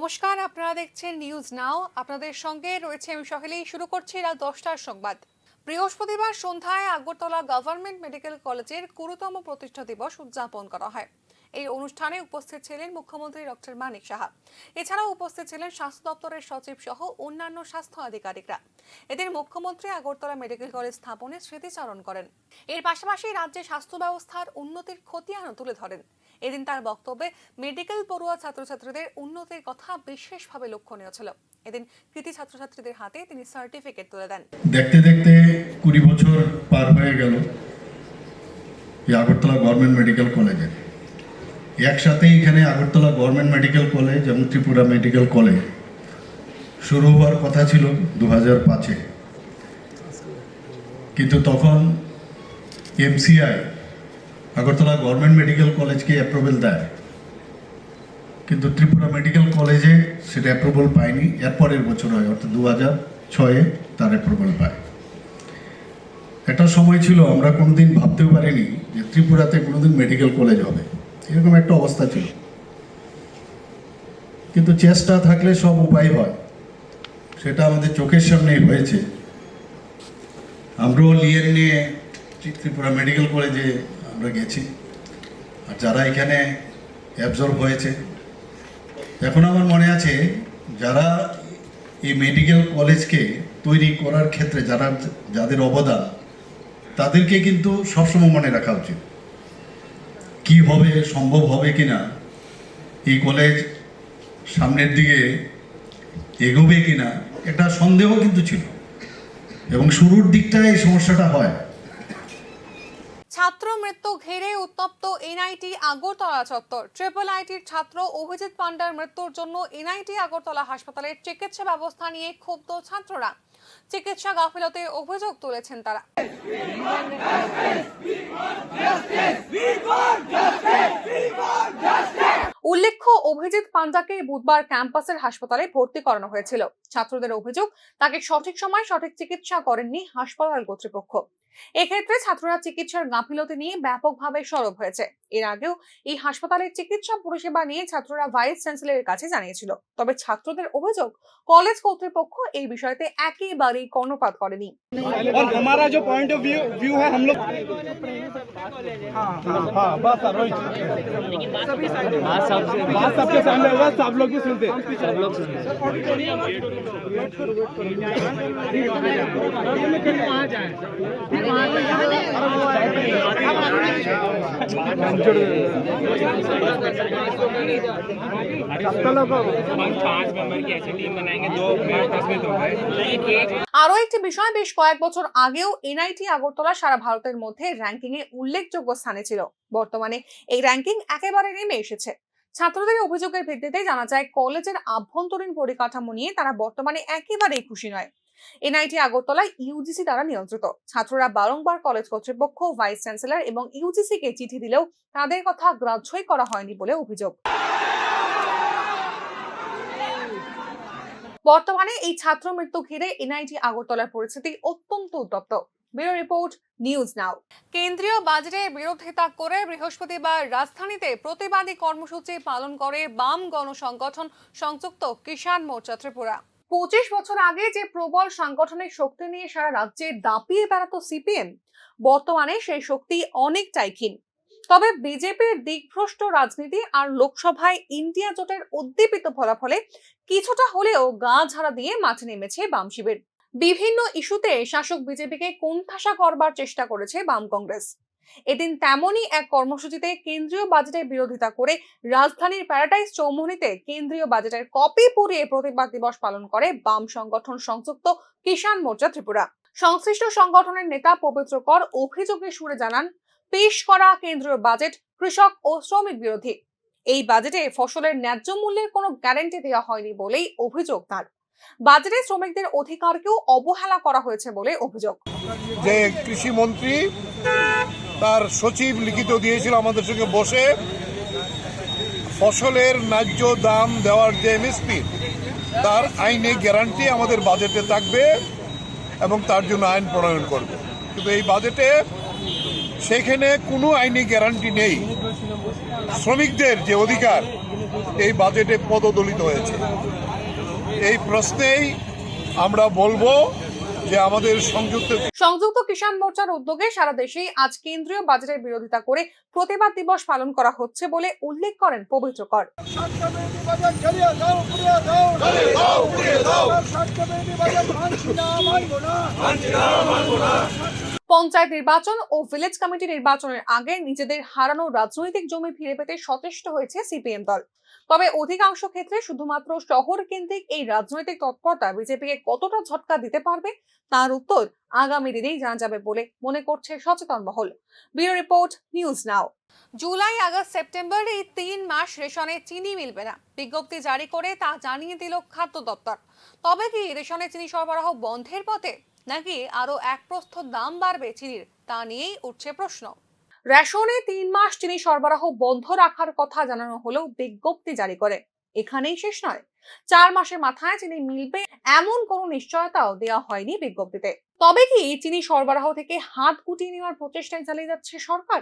নমস্কার, আপনারা দেখছেন নিউজ নাও। আপনাদের সঙ্গে রয়েছে আমি সহেলি। শুরু করছি রাত 10টার সংবাদ। বৃহস্পতিবার সন্ধ্যায় আগরতলা গভর্নমেন্ট মেডিকেল কলেজের 20তম প্রতিষ্ঠা দিবস উদযাপন করা হয়। এই অনুষ্ঠানে উপস্থিত ছিলেন মুখ্যমন্ত্রী ডক্টর মানিক সাহা। এছাড়াও উপস্থিত ছিলেন স্বাস্থ্য দপ্তরের সচিব সহ অন্যান্য স্বাস্থ্য আধিকারিকরা। এদিন মুখ্যমন্ত্রী আগরতলা মেডিকেল কলেজ স্থাপনে স্মৃতিচারণ করেন। এর পাশাপাশি রাজ্যে স্বাস্থ্য ব্যবস্থার উন্নতির খতিয়ানও তুলে ধরেন। এদিন তার বক্তব্যে মেডিকেল পড়ুয়া ছাত্রছাত্রীদের উন্নতির কথা বিশেষভাবে লক্ষণীয় ছিল। এদিন কৃতি ছাত্রছাত্রীদের হাতে তিনি সার্টিফিকেট তুলে দেন। দেখতে দেখতে 20 বছর পার হয়ে গেল এই আগরতলা গভর্নমেন্ট মেডিকেল কলেজে। একসাথেই এখানে আগরতলা গভর্নমেন্ট মেডিকেল কলেজ এবং ত্রিপুরা মেডিকেল কলেজ শুরু হওয়ার কথা ছিল 2005-এ, কিন্তু তখন এমসিআই আগরতলা গভর্নমেন্ট মেডিকেল কলেজকে অ্যাপ্রুভেল দেয়, কিন্তু ত্রিপুরা মেডিকেল কলেজে সেটা অ্যাপ্রুভাল পায়নি। এরপরের বছর হয়, অর্থাৎ 2006-এ তার অ্যাপ্রুভাল পায়। একটা সময় ছিল আমরা কোনোদিন ভাবতেও পারিনি যে ত্রিপুরাতে কোনোদিন মেডিকেল কলেজ হবে, এরকম একটা অবস্থা ছিল। কিন্তু চেষ্টা থাকলে সব উপায় হয়, সেটা আমাদের চোখের সামনেই হয়েছে। আমরাও লিয়েন নিয়ে ত্রিপুরা মেডিকেল কলেজে আমরা গেছি, আর যারা এখানে অ্যাবজর্ব হয়েছে, এখন আমার মনে আছে যারা এই মেডিকেল কলেজকে তৈরি করার ক্ষেত্রে যাদের অবদান, তাদেরকে কিন্তু সবসময় মনে রাখা উচিত। কি হবে, সম্ভব হবে কিনা, এই কলেজ সামনের দিকে এগোবে কিনা, একটা সন্দেহ কিন্তু ছিল, এবং শুরুর দিকটায় এই সমস্যাটা হয়। ছাত্র মৃত্যু ঘিরে উত্তপ্ত এনআইটি আগরতলা চত্বর। ট্রিপল আইটির ছাত্র অভিজিৎ পান্ডার মৃত্যুর জন্য এনআইটি আগরতলা হাসপাতালের চিকিৎসা ব্যবস্থা নিয়ে ক্ষুব্ধ ছাত্ররা। চিকিৎসা গাফিলতির অভিযোগ তুলেছেন তারা। উল্লেখ্য, অভিজিৎ পান্ডাকে বুধবার ক্যাম্পাসের হাসপাতালে ভর্তি করানো হয়েছিল। ছাত্রদের অভিযোগ, তাকে সঠিক সময় সঠিক চিকিৎসা করেননি হাসপাতাল কর্তৃপক্ষ। এক্ষেত্রে ছাত্ররা চিকিৎসার গাফিলতি নিয়ে ব্যাপকভাবে সরব হয়েছে। এর আগেও এই হাসপাতালের চিকিৎসা পরিষেবা নিয়ে ছাত্ররা ভাইস চ্যান্সেলরের কাছে জানিয়েছিল। তবে ছাত্রদের অভিযোগ, কলেজ কর্তৃপক্ষ এই বিষয়তে একেবারেই কর্ণপাত করেনি। और हमारा जो पॉइंट ऑफ व्यू है, हम लोग बात सबके सामने होगा, सब लोग भी सुनते हैं, सब लोग আরো একটি বিষয়, বেশ কয়েক বছর আগেও এনআইটি আগরতলা সারা ভারতের মধ্যে র্যাঙ্কিং এ উল্লেখযোগ্য স্থানে ছিল। বর্তমানে এই র্যাঙ্কিং একেবারে নেমে এসেছে। ছাত্রদের অভিযোগের ভিত্তিতে জানা যায়, কলেজের আভ্যন্তরীণ পরিকাঠামো নিয়ে তারা বর্তমানে একেবারেই খুশি নয়। এনআইটি আগরতলা ইউজিসি দ্বারা নিয়ন্ত্রিত। ছাত্ররা বারংবার কলেজ কর্তৃপক্ষ, ভাইস চ্যান্সেলর এবং ইউজিসি কে চিঠি দিলেও তাদের কথা গ্রাহ্যই করা হয়নি বলে অভিযোগ। বর্তমানে এই ছাত্র মৃত্যু ঘিরে এনআইটি আগরতলার পরিস্থিতি অত্যন্ত উত্তপ্ত। ব্যুরো রিপোর্ট, নিউজ নাও। কেন্দ্রীয় বাজেটের বিরোধিতা করে বৃহস্পতিবার রাজধানীতে প্রতিবাদী কর্মসূচি পালন করে বাম গণসংগঠন সংযুক্ত কিষাণ মোর্চা ত্রিপুরা। 25 বছর আগে যে প্রবল সাংগঠনিক শক্তি নিয়ে সারা রাজ্যে দাপিয়ে বেড়াতো সিপিএম, বর্তমানে সেই শক্তি অনেকটাই ক্ষীণ। তবে বিজেপির দিকভ্রষ্ট রাজনীতি আর লোকসভায় ইন্ডিয়া জোটের উদ্দীপিত ফলাফলে কিছুটা হলেও গা ঝাড়া দিয়ে মাঠে নেমেছে বাম শিবির। বিভিন্ন ইস্যুতে শাসক বিজেপিকে কোণঠাসা করবার চেষ্টা করেছে বাম কংগ্রেস। এদিন তেমনই এক কর্মসূচিতে কেন্দ্রীয় বাজেটের বিরোধিতা করে রাজধানীর প্যারাডাইস চৌমুহনীতে কেন্দ্রীয় বাজেটের কপি পুড়িয়ে প্রতিবাদ দিবস পালন করে বাম সংগঠন সংযুক্ত কিষাণ মোর্চা ত্রিপুরা। সংশ্লিষ্ট সংগঠনের নেতা পবিত্র কর অভিযোগের সুরে জানান, পেশ করা কেন্দ্রীয় বাজেট কৃষক ও শ্রমিক বিরোধী। এই বাজেটে ফসলের ন্যায্য মূল্যের কোনো গ্যারান্টি দেওয়া হয়নি বলেই অভিযোগ তার। বাজেটে শ্রমিকদের অধিকারকেও অবহেলা করা হয়েছে বলে অভিযোগ। যে কৃষি মন্ত্রী তার সচিব লিখিত দিয়েছিল আমাদের সঙ্গে বসে, ফসলের ন্যায্য দাম দেওয়ার যে এমএসপি, তার আইনে গ্যারান্টি আমাদের বাজেটে থাকবে এবং তার জন্য আইন প্রণয়ন করবে। কিন্তু এই বাজেটে সেখানে কোনো আইনি গ্যারান্টি নেই শ্রমিকদের যে অধিকার এই বাজেটে পদদলিত হয়েছে। এই প্রশ্নেই আমরা বলবো যে আমাদের সংযুক্ত কিষাণ মোর্চার উদ্যোগে সারা দেশেই আজ কেন্দ্রীয় বাজেটের বিরোধিতা করে প্রতিবাদ দিবস পালন করা হচ্ছে বলে উল্লেখ করেন পবিত্র কর। পঞ্চায়েত নির্বাচন ও ভিলেজ কমিটি নির্বাচনের আগে নিজেদের হারানো রাজনৈতিক জমি ফিরে পেতে সচেষ্ট হয়েছে সিপিএম দল। তবে অধিকাংশ ক্ষেত্রে শুধুমাত্র শহর কেন্দ্রিক এই রাজনৈতিক তৎপরতা বিজেপিকে কতটা ঝটকা দিতে পারবে তার উত্তর আগামী দিনেই জানা যাবে বলে মনে করছে সচেতন মহল। ব্যুরো রিপোর্ট, নিউজ নাও। জুলাই, আগস্ট, সেপ্টেম্বর এই 3 মাস রেশনে চিনি মিলবে না, বিজ্ঞপ্তি জারি করে তা জানিয়ে দিল খাদ্য দপ্তর। তবে কি রেশনে চিনি সরবরাহ বন্ধের পথে, নাকি আরো এক প্রস্থ দাম বাড়বে চিনির, তা নিয়েই উঠছে প্রশ্ন। রেশনে 3 মাস চিনি সরবরাহ বন্ধ রাখার কথা জানানো হলেও বিজ্ঞপ্তি জারি করে এখানেই শেষ নয়। 4 মাসের মাথায় চিনি মিলবে এমন কোনো নিশ্চয়তাও দেওয়া হয়নি বিজ্ঞপ্তিতে। তবে কি চিনি সরবরাহ থেকে হাত গুটিয়ে নেওয়ার প্রচেষ্টায় চালিয়ে যাচ্ছে সরকার,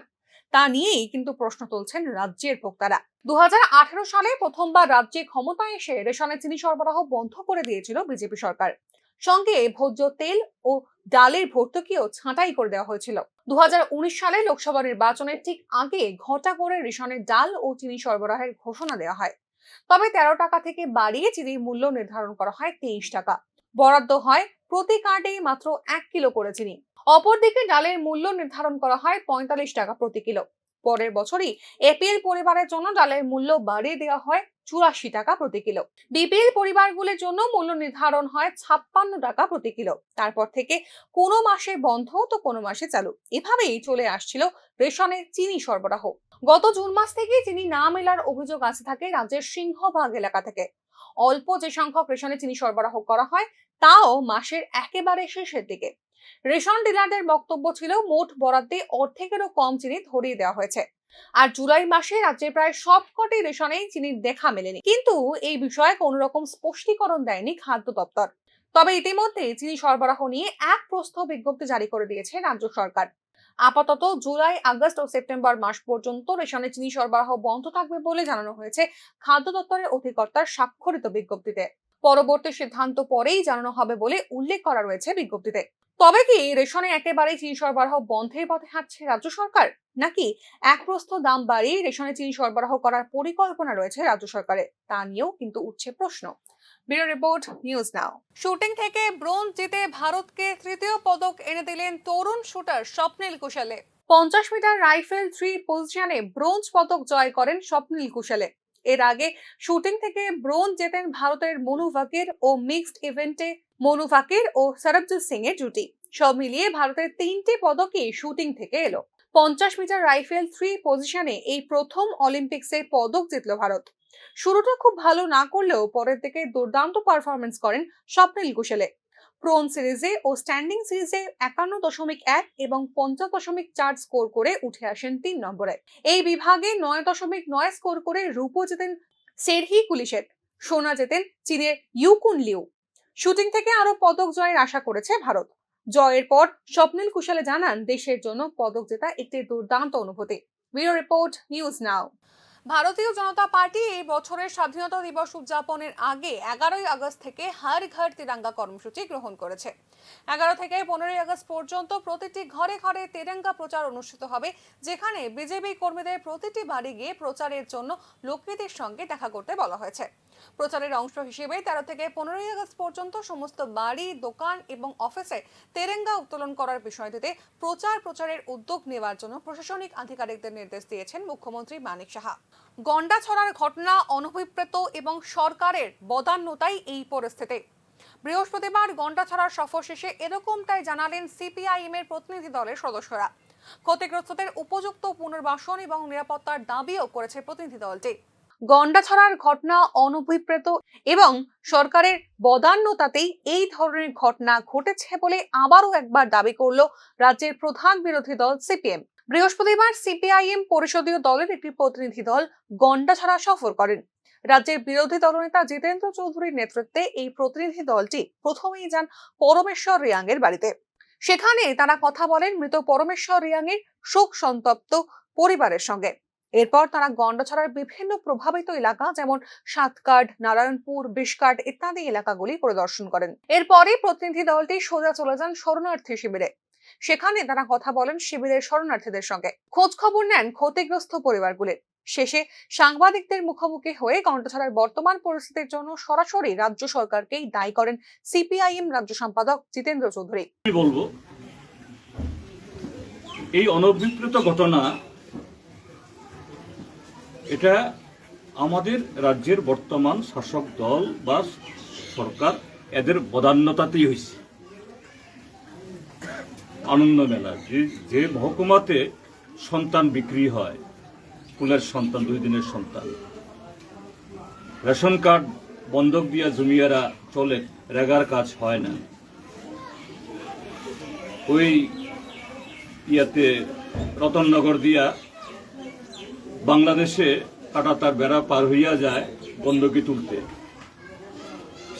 তা নিয়েই কিন্তু প্রশ্ন তুলছেন রাজ্যের ভোক্তারা। 2018 সালে প্রথমবার রাজ্যে ক্ষমতায় এসে রেশনে চিনি সরবরাহ বন্ধ করে দিয়েছিল বিজেপি সরকার। সঙ্গে ভোজ্য তেল ও ডালের ভর্তুকিও ছাঁটাই করে দেওয়া হয়েছিল। 2019 সালে লোকসভা নির্বাচনের ঠিক আগে ঘটা করে রেশনের ডাল ও চিনি সরবরাহের ঘোষণা দেওয়া হয়। তবে 13 টাকা থেকে বাড়িয়ে চিনির মূল্য নির্ধারণ করা হয় 23 টাকা। বরাদ্দ হয় প্রতি কার্ডে মাত্র 1 কিলো করে চিনি। অপরদিকে ডালের মূল্য নির্ধারণ করা হয় 45 টাকা প্রতি কিলো। পরের বছরই এপিএল পরিবারের জন্য ডালের মূল্য বাড়িয়ে দেওয়া হয় 84 টাকা প্রতি কিলো। বিপিএল পরিবারগুলোর জন্য মূল্য নির্ধারণ হয় 56 টাকা প্রতি কিলো। তারপর থেকে কোনো মাসে বন্ধ তো কোনো মাসে চালু, এভাবেই চলে আসছিল রেশনে চিনি সরবরাহ। গত জুন মাস থেকে চিনি না মেলার অভিযোগ আসতে থাকে রাজ্যের সিংহভাগ এলাকা থেকে। অল্প যে সংখ্যক রেশনে চিনি সরবরাহ করা হয় তাও মাসের একেবারে শেষের দিকে। রেশন ডিলারদের বক্তব্য ছিল মোট বরাদ্দে অর্ধেকেরও কম চিনি ধরিয়ে দেওয়া হয়েছে। আর জুলাই মাসে রাজ্যে প্রায় সবকটি রেশনেই চিনির দেখা মেলেনি, কিন্তু এই বিষয়ে কোনো রকম স্পষ্টীকরণ দেয়নি খাদ্য দপ্তর। তবে ইতিমধ্যে চিনি সরবরাহ নিয়ে এক প্রস্থ বিজ্ঞপ্তি জারি করে দিয়েছে রাজ্য সরকার। আপাতত জুলাই, আগস্ট ও সেপ্টেম্বর মাস পর্যন্ত রেশনে চিনি সরবরাহ বন্ধ থাকবে বলে জানানো হয়েছে খাদ্য দপ্তরের অধিকর্তার স্বাক্ষরিত বিজ্ঞপ্তিতে। পরবর্তী সিদ্ধান্ত পরেই জানানো হবে বলে উল্লেখ করা রয়েছে বিজ্ঞপ্তিতে। তবে কি রেশনে একেবারেই চিনি সরবরাহ বন্ধের পথে হাঁটছে রাজ্য সরকার, নাকি এক প্রস্থ দাম বাড়িয়ে রেশনে চিনি সরবরাহ করার পরিকল্পনা রয়েছে রাজ্য সরকারের, তা নিয়েও কিন্তু উঠছে প্রশ্ন। ব্যুরো রিপোর্ট, নিউজ নাও। শুটিং থেকে ব্রোঞ্জ জিতে ভারতকে তৃতীয় পদক এনে দিলেন তরুণ শুটার স্বপ্নিল কুশালে। 50 মিটার রাইফেল 3 পজিশনে ব্রোঞ্জ পদক জয় করেন স্বপ্নিল কুশালে। এর আগে শুটিং থেকে ব্রোঞ্জ জেতেন ভারতের মনু ভাকির ও মিক্সড ইভেন্টে মনু ভাকির ও সরবজিৎ সিং এর জুটি। সব মিলিয়ে ভারতের 3টি পদকই শুটিং থেকে এলো। 50 মিটার রাইফেল 3 পজিশনে এই প্রথম অলিম্পিক্সে পদক জিতল ভারত। শুরুটা খুব ভালো না করলেও পরের দিকে দুর্দান্ত পারফরমেন্স করেন স্বপ্নিল কুশালে। প্রোন সিরিজে ও স্ট্যান্ডিং সিরিজে 51.1 এবং 50.4 স্কোর করে উঠে আসেন 3 নম্বরে। এই বিভাগে 9.9 স্কোর করে রূপো জেতেন সেরহি কুলিশেট, সোনা জেতেন চীনের ইউকুন লিউ। শুটিং থেকে আরো পদক জয়ের আশা করেছে ভারত। জয়ের পর স্বপ্নিল কুশালে জানান, দেশের জন্য পদক জেতা একটি দুর্দান্ত অনুভূতি। ব্যুরো রিপোর্ট, নিউজ নাও। ভারতীয় জনতা পার্টি এই বছরের স্বাধীনতা দিবস উদযাপনের আগে 11ই আগস্ট থেকে হর ঘর তিরঙ্গা কর্মসূচি গ্রহণ করেছে। 11 থেকে 15ই আগস্ট পর্যন্ত প্রতিটি ঘরে ঘরে তিরঙ্গা প্রচার অনুষ্ঠিত হবে, যেখানে বিজেপি কর্মীদের প্রতিটি বাড়ি গিয়ে প্রচারের জন্য লোকগীতির সঙ্গে দেখা করতে বলা হয়েছে। প্রচারের অংশ হিসেবে 13 থেকে 15ই আগস্ট পর্যন্ত সমস্ত বাড়ি, দোকান এবং অফিসে তিরঙ্গা উত্তোলন করার বিষয়টিতে প্রচারের উদ্যোগ নেওয়ার জন্য প্রশাসনিক আধিকারিকদের নির্দেশ দিয়েছেন মুখ্যমন্ত্রী মানিক সাহা। গন্ডা ছড়ার ঘটনা অনভিপ্রেত এবং সরকারের বদান্যতাই এই পরিস্থিতি। বৃহস্পতিবার গন্ডাছড়ার সফর শেষে এরকমটাই জানালেন সিপিআইএম এর প্রতিনিধি দলের সদস্যরা। ক্ষতিগ্রস্তদের উপযুক্ত পুনর্বাসন এবং নিরাপত্তার দাবিও করেছে প্রতিনিধি দলটি। গন্ডাছড়ার ঘটনা অনভিপ্রেত এবং সরকারের বদান্যতাতেই এই ধরনের ঘটনা ঘটেছে বলে আবারও একবার দাবি করল রাজ্যের প্রধান বিরোধী দল সিপিএম। বৃহস্পতিবার সিপিআইএম পরিষদীয় দলের একটি প্রতিনিধি দল গন্ডাছড়া সফর করেন। রাজ্যের বিরোধী দলনেতা জিতেন্দ্র চৌধুরীর নেতৃত্বে এই প্রতিনিধি দলটি প্রথমেই যান পরমেশ্বর রিয়াং এর বাড়িতে। সেখানে তারা কথা বলেন মৃত পরমেশ্বর রিয়াংয়ের শোক সন্তপ্ত পরিবারের সঙ্গে। এরপর তারা গন্ডাছড়ার বিভিন্ন প্রভাবিত এলাকা যেমন সাতকাট, নারায়ণপুর, বিশকাট ইত্যাদি এলাকাগুলি পরিদর্শন করেন। এরপরই প্রতিনিধি দলটি সোজা চলে যান শরণার্থী শিবিরে। সেখানে তারা কথা বলেন শিবিরের শরণার্থীদের সঙ্গে, খোঁজ খবর নেন ক্ষতিগ্রস্ত পরিবারগুলির। শেষে সাংবাদিকদের মুখোমুখি হয়ে গন্ডাছড়ার বর্তমান পরিস্থিতির জন্য সরাসরি রাজ্য সরকারকেই দায়ী করেন সিপিআইএম রাজ্য সম্পাদক জিতেন্দ্র চৌধুরী। বলবো এই অনভিপ্রেত ঘটনা এটা আমাদের রাজ্যের বর্তমান শাসক দল বা সরকার এদের বদান্যতাতেই হয়েছে। আনন্দ মেলা যে মহকুমাতে সন্তান বিক্রি হয়, কুলের সন্তান, 2 দিনের সন্তান, রেশন কার্ড বন্ধক দিয়া জমিয়ারা চলে, রেগার কাজ হয় না, ওই ইয়াতে রতননগর দিয়া বাংলাদেশে কাটাতার বেড়া পার হইয়া যায় বন্ধকি তুলতে।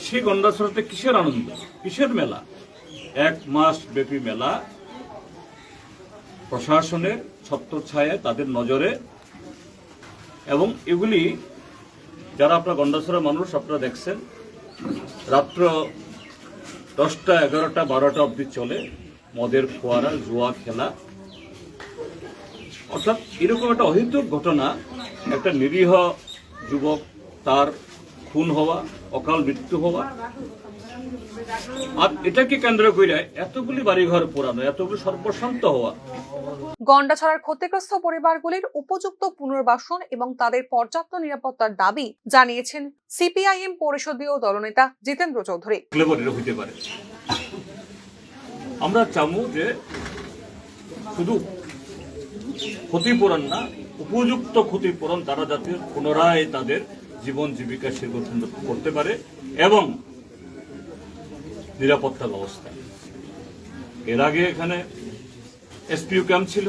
সেই গন্ডাছড়াতে কিসের আনন্দ, কিসের মেলা? 1 মাস ব্যাপী মেলা, প্রশাসনের ছত্রছায়ায় তাদের নজরে, এবং এগুলি যারা আপনার গন্ডাছড়া মানুষ আপনারা দেখছেন, রাত্র 10টা, 11টা, 12টা অবধি চলে মদের ফোয়ারা, জুয়া খেলা। অর্থাৎ এরকম একটা অহেতুক ঘটনা, একটা নিরীহ যুবক তার খুন হওয়া, অকাল মৃত্যু হওয়া, আর এটাকে কেন্দ্র করে এতগুলি বাড়িঘর পোড়ানো, এতগুলি সর্বশান্ত হওয়া। গন্ডাছড়ার ক্ষতিগ্রস্ত পরিবারগুলির উপযুক্ত পুনর্বাসন এবং তাদের পর্যাপ্ত নিরাপত্তার দাবি জানিয়েছেন সিপিআইএম পরিষদীয় দলনেতা জিতেন্দ্র চৌধুরী। হইতে পারে, আমরা চামু যে শুধু ক্ষতিপূরণ না, উপযুক্ত ক্ষতিপূরণ, তারা যাতে পুনরায় তাদের জীবন জীবিকা সে গঠন করতে পারে, এবং নিরাপত্তা ব্যবস্থা। এর আগে এখানে এসপিও ক্যাম্প ছিল,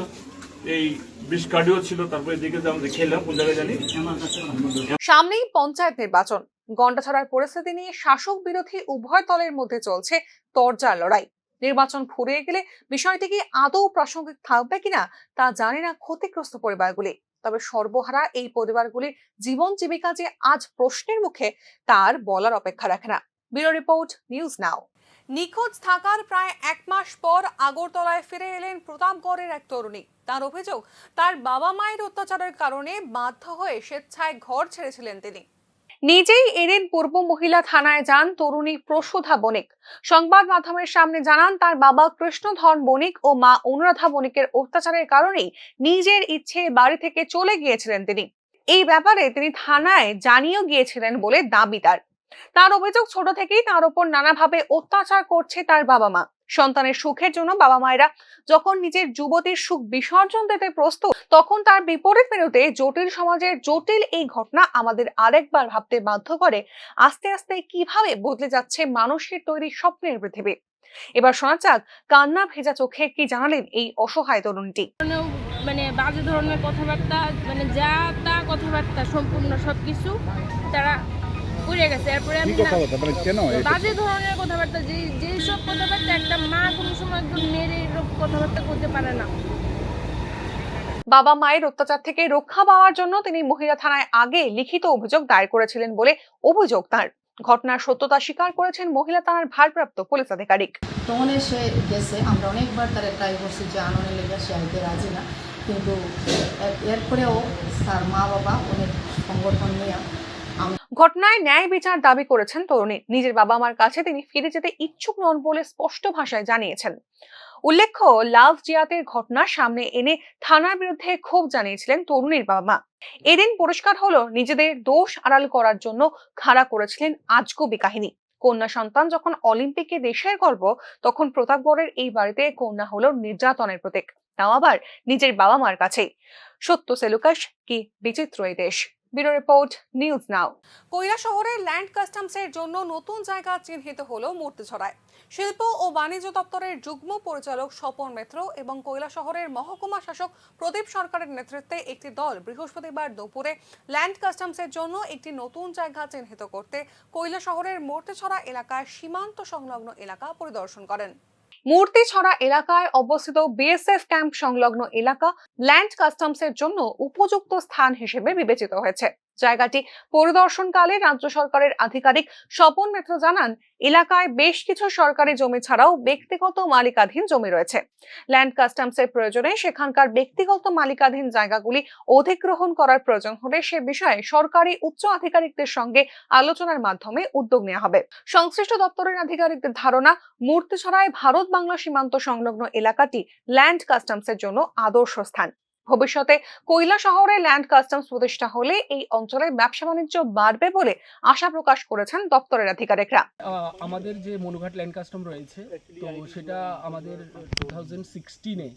এই বিশকার্ডিও ছিল, তারপরে এদিকে আমরা দেখে এলাম কোন জায়গায় জানি। সামনেই পঞ্চায়েত নির্বাচন, গন্ডাছড়ার পরিস্থিতি নিয়ে শাসক বিরোধী উভয় দলের মধ্যে চলছে তরজার লড়াই। নির্বাচন ফুরিয়ে গেলে বিষয়টি কি আদৌ প্রাসঙ্গিক থাকবে কিনা তা জানে না ক্ষতিগ্রস্ত পরিবারগুলি। তবে সর্বহারা এই পরিবারগুলির জীবন জীবিকা যে আজ প্রশ্নের মুখে তার বলার অপেক্ষা রাখে না। ব্যুরো রিপোর্ট, নিউজ নাও। নিখোঁজ থাকার প্রায় 1 মাস পর আগরতলায় ফিরে এলেন প্রতাপগড়ের এক তরুণী। তার অভিযোগ, তার বাবা মায়ের অত্যাচারের কারণে বাধ্য হয়ে স্বেচ্ছায় ঘর ছেড়েছিলেন তিনি। নিজেই এদিন পূর্ব মহিলা থানায় যান তরুণী প্রসূধা বণিক। সংবাদ মাধ্যমের সামনে জানান, তার বাবা কৃষ্ণধর বণিক ও মা অনুরাধা বণিকের অত্যাচারের কারণেই নিজের ইচ্ছে বাড়ি থেকে চলে গিয়েছিলেন তিনি। এই ব্যাপারে তিনি থানায় জানিয়েও গিয়েছিলেন বলে দাবি তার। তার অভিযোগ, ছোট থেকেই তার উপর নানাভাবে অত্যাচার করছে তার বাবা মা। সন্তানের সুখের জন্য বাবা মায়েরা যখন নিজের যুবতীর সুখ বিসর্জন দিতে প্রস্তুত, তখন তার বিপরীত মেরুতে জটিল সমাজের জটিল এই ঘটনা আমাদের আরেকবার ভাবতে বাধ্য করে আস্তে আস্তে কিভাবে বদলে যাচ্ছে মানুষের তৈরি স্বপ্নের পৃথিবী। এবার শোনা যাক কান্না ভেজা চোখে কি জানালেন এই অসহায় তরুণীটি। মানে বাজে ধরনের কথাবার্তা, মানে যা তা কথাবার্তা, সম্পূর্ণ সবকিছু তারা পুড়ে গেছে। এরপরে আমি বাজে ধরনের কথাবার্তা, যেসব কথাবার্তা একটা মা কোনো সময় একদম মেরে এরকম কথাবার্তা করতে পারে না। বাবা মায়ের অত্যাচার থেকে রক্ষা পাওয়ার জন্য তিনি মহিলা থানায় আগে লিখিত অভিযোগ দায়ের করেছিলেন বলে অভিযোগ তার। ঘটনার সত্যতা স্বীকার করেছেন মহিলা থানার ভারপ্রাপ্ত পুলিশ আধিকারিক। তখন সে গেছে, আমরা অনেকবার তারা ট্রাই করছি যে আনন্দের লেগে সে আইতে রাজি না, কিন্তু এরপরেও তার মা বাবা অনেক সংগঠন নিয়ে ঘটনায় ন্যায় বিচার দাবি করেছেন তরুণী। নিজের বাবা মার কাছে তিনি ফিরে যেতে ইচ্ছুক নন বলে স্পষ্ট ভাষায় জানিয়েছেন। উল্লেখ্য, লাভ জিয়াতের ঘটনা সামনে এনে থানার বিরুদ্ধে ক্ষোভ জানিয়েছিলেন তরুণীর বাবা মা। এদিন পরিষ্কার হলো, নিজেদের দোষ আড়াল করার জন্য খাড়া করেছিলেন আজগুবি কাহিনী। কন্যা সন্তান যখন অলিম্পিকে দেশের গর্ব, তখন প্রতাপগড়ের এই বাড়িতে কন্যা হলো নির্যাতনের প্রতীক, তাও আবার নিজের বাবা মার কাছে। সত্য সেলুকাস, কি বিচিত্র এই দেশ। ব্যুরো রিপোর্ট, নিউজ নাও। কৈলাসহরের ল্যান্ড কাস্টমসের জন্য নতুন জায়গা চিহ্নিত হলো মূর্তিছড়ায়। শিল্প ও বাণিজ্য দপ্তরের যুগ্ম পরিচালক স্বপন মিত্র এবং কৈলাসহরের মহকুমা শাসক প্রদীপ সরকারের নেতৃত্বে একটি দল বৃহস্পতিবার দুপুরে ল্যান্ড কাস্টমসের জন্য একটি নতুন জায়গা চিহ্নিত করতে কৈলাসহরের মূর্তিছড়া এলাকার সীমান্ত সংলগ্ন এলাকা পরিদর্শন করেন। মূর্তিছড়া এলাকায় অবস্থিত বিএসএফ ক্যাম্প সংলগ্ন এলাকা ল্যান্ড কাস্টমসের জন্য উপযুক্ত স্থান হিসেবে বিবেচিত হয়েছে। জায়গাটি পরিদর্শনকালে রাজ্য সরকারের আধিকারিক স্বপন মিত্র জানান, এলাকায় বেশ কিছু সরকারি জমি ছাড়াও ব্যক্তিগত মালিকাধীন জমি রয়েছে। ল্যান্ড কাস্টমসের প্রয়োজনে সেখানকার ব্যক্তিগত মালিকাধীন জায়গাগুলি অধিগ্রহণ করার প্রয়োজন হলে সে বিষয়ে সরকারি উচ্চ আধিকারিকদের সঙ্গে আলোচনার মাধ্যমে উদ্যোগ নেওয়া হবে। সংশ্লিষ্ট দপ্তরের আধিকারিকদের ধারণা, মূর্তিছড়ায় ভারত বাংলা সীমান্ত সংলগ্ন এলাকাটি ল্যান্ড কাস্টমসের জন্য আদর্শ স্থান। ভবিষ্যতে কৈলা শহরে ল্যান্ড কাস্টমস প্রতিষ্ঠা হলে এই অঞ্চলে ব্যবসা বাণিজ্য বাড়বে বলে আশা প্রকাশ করেছেন দপ্তরের আধিকারিকরা। আমাদের যে মনুঘাট ল্যান্ড কাস্টম রয়েছে, তো সেটা আমাদের 2016-এ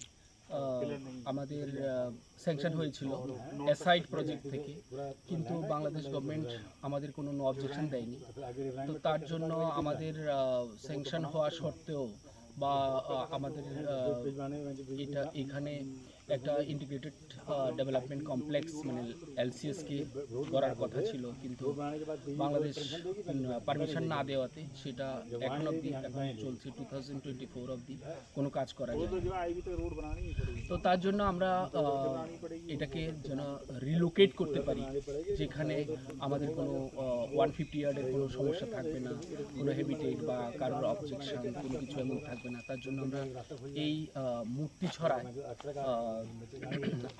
আমাদের স্যাংশন হয়েছিল এসআইড প্রজেক্ট থেকে, কিন্তু বাংলাদেশ গভর্নমেন্ট আমাদের কোনো নো অবজেকশন দেয়নি। তো তার জন্য আমাদের স্যাংশন হওয়া সত্ত্বেও বা আমাদের এটা এখানে একটা ইন্টিগ্রেটেড ডেভেলপমেন্ট কমপ্লেক্স মানে এলসিএসকে করার কথা ছিল, কিন্তু বাংলাদেশ পারমিশন না দেওয়াতে সেটা এখন অবধি চলছে 2024 অবধি কোনো কাজ করা যায়। তো তার জন্য আমরা এটাকে যেন রিলোকেট করতে পারি, যেখানে আমাদের কোনো 150 ইয়ার্ডের কোনো সমস্যা থাকবে না, কোনো হেবিটেট বা কারোর অবজেকশন কোনো কিছু এমন থাকবে না। তার জন্য আমরা এই মূর্তিছড়ায়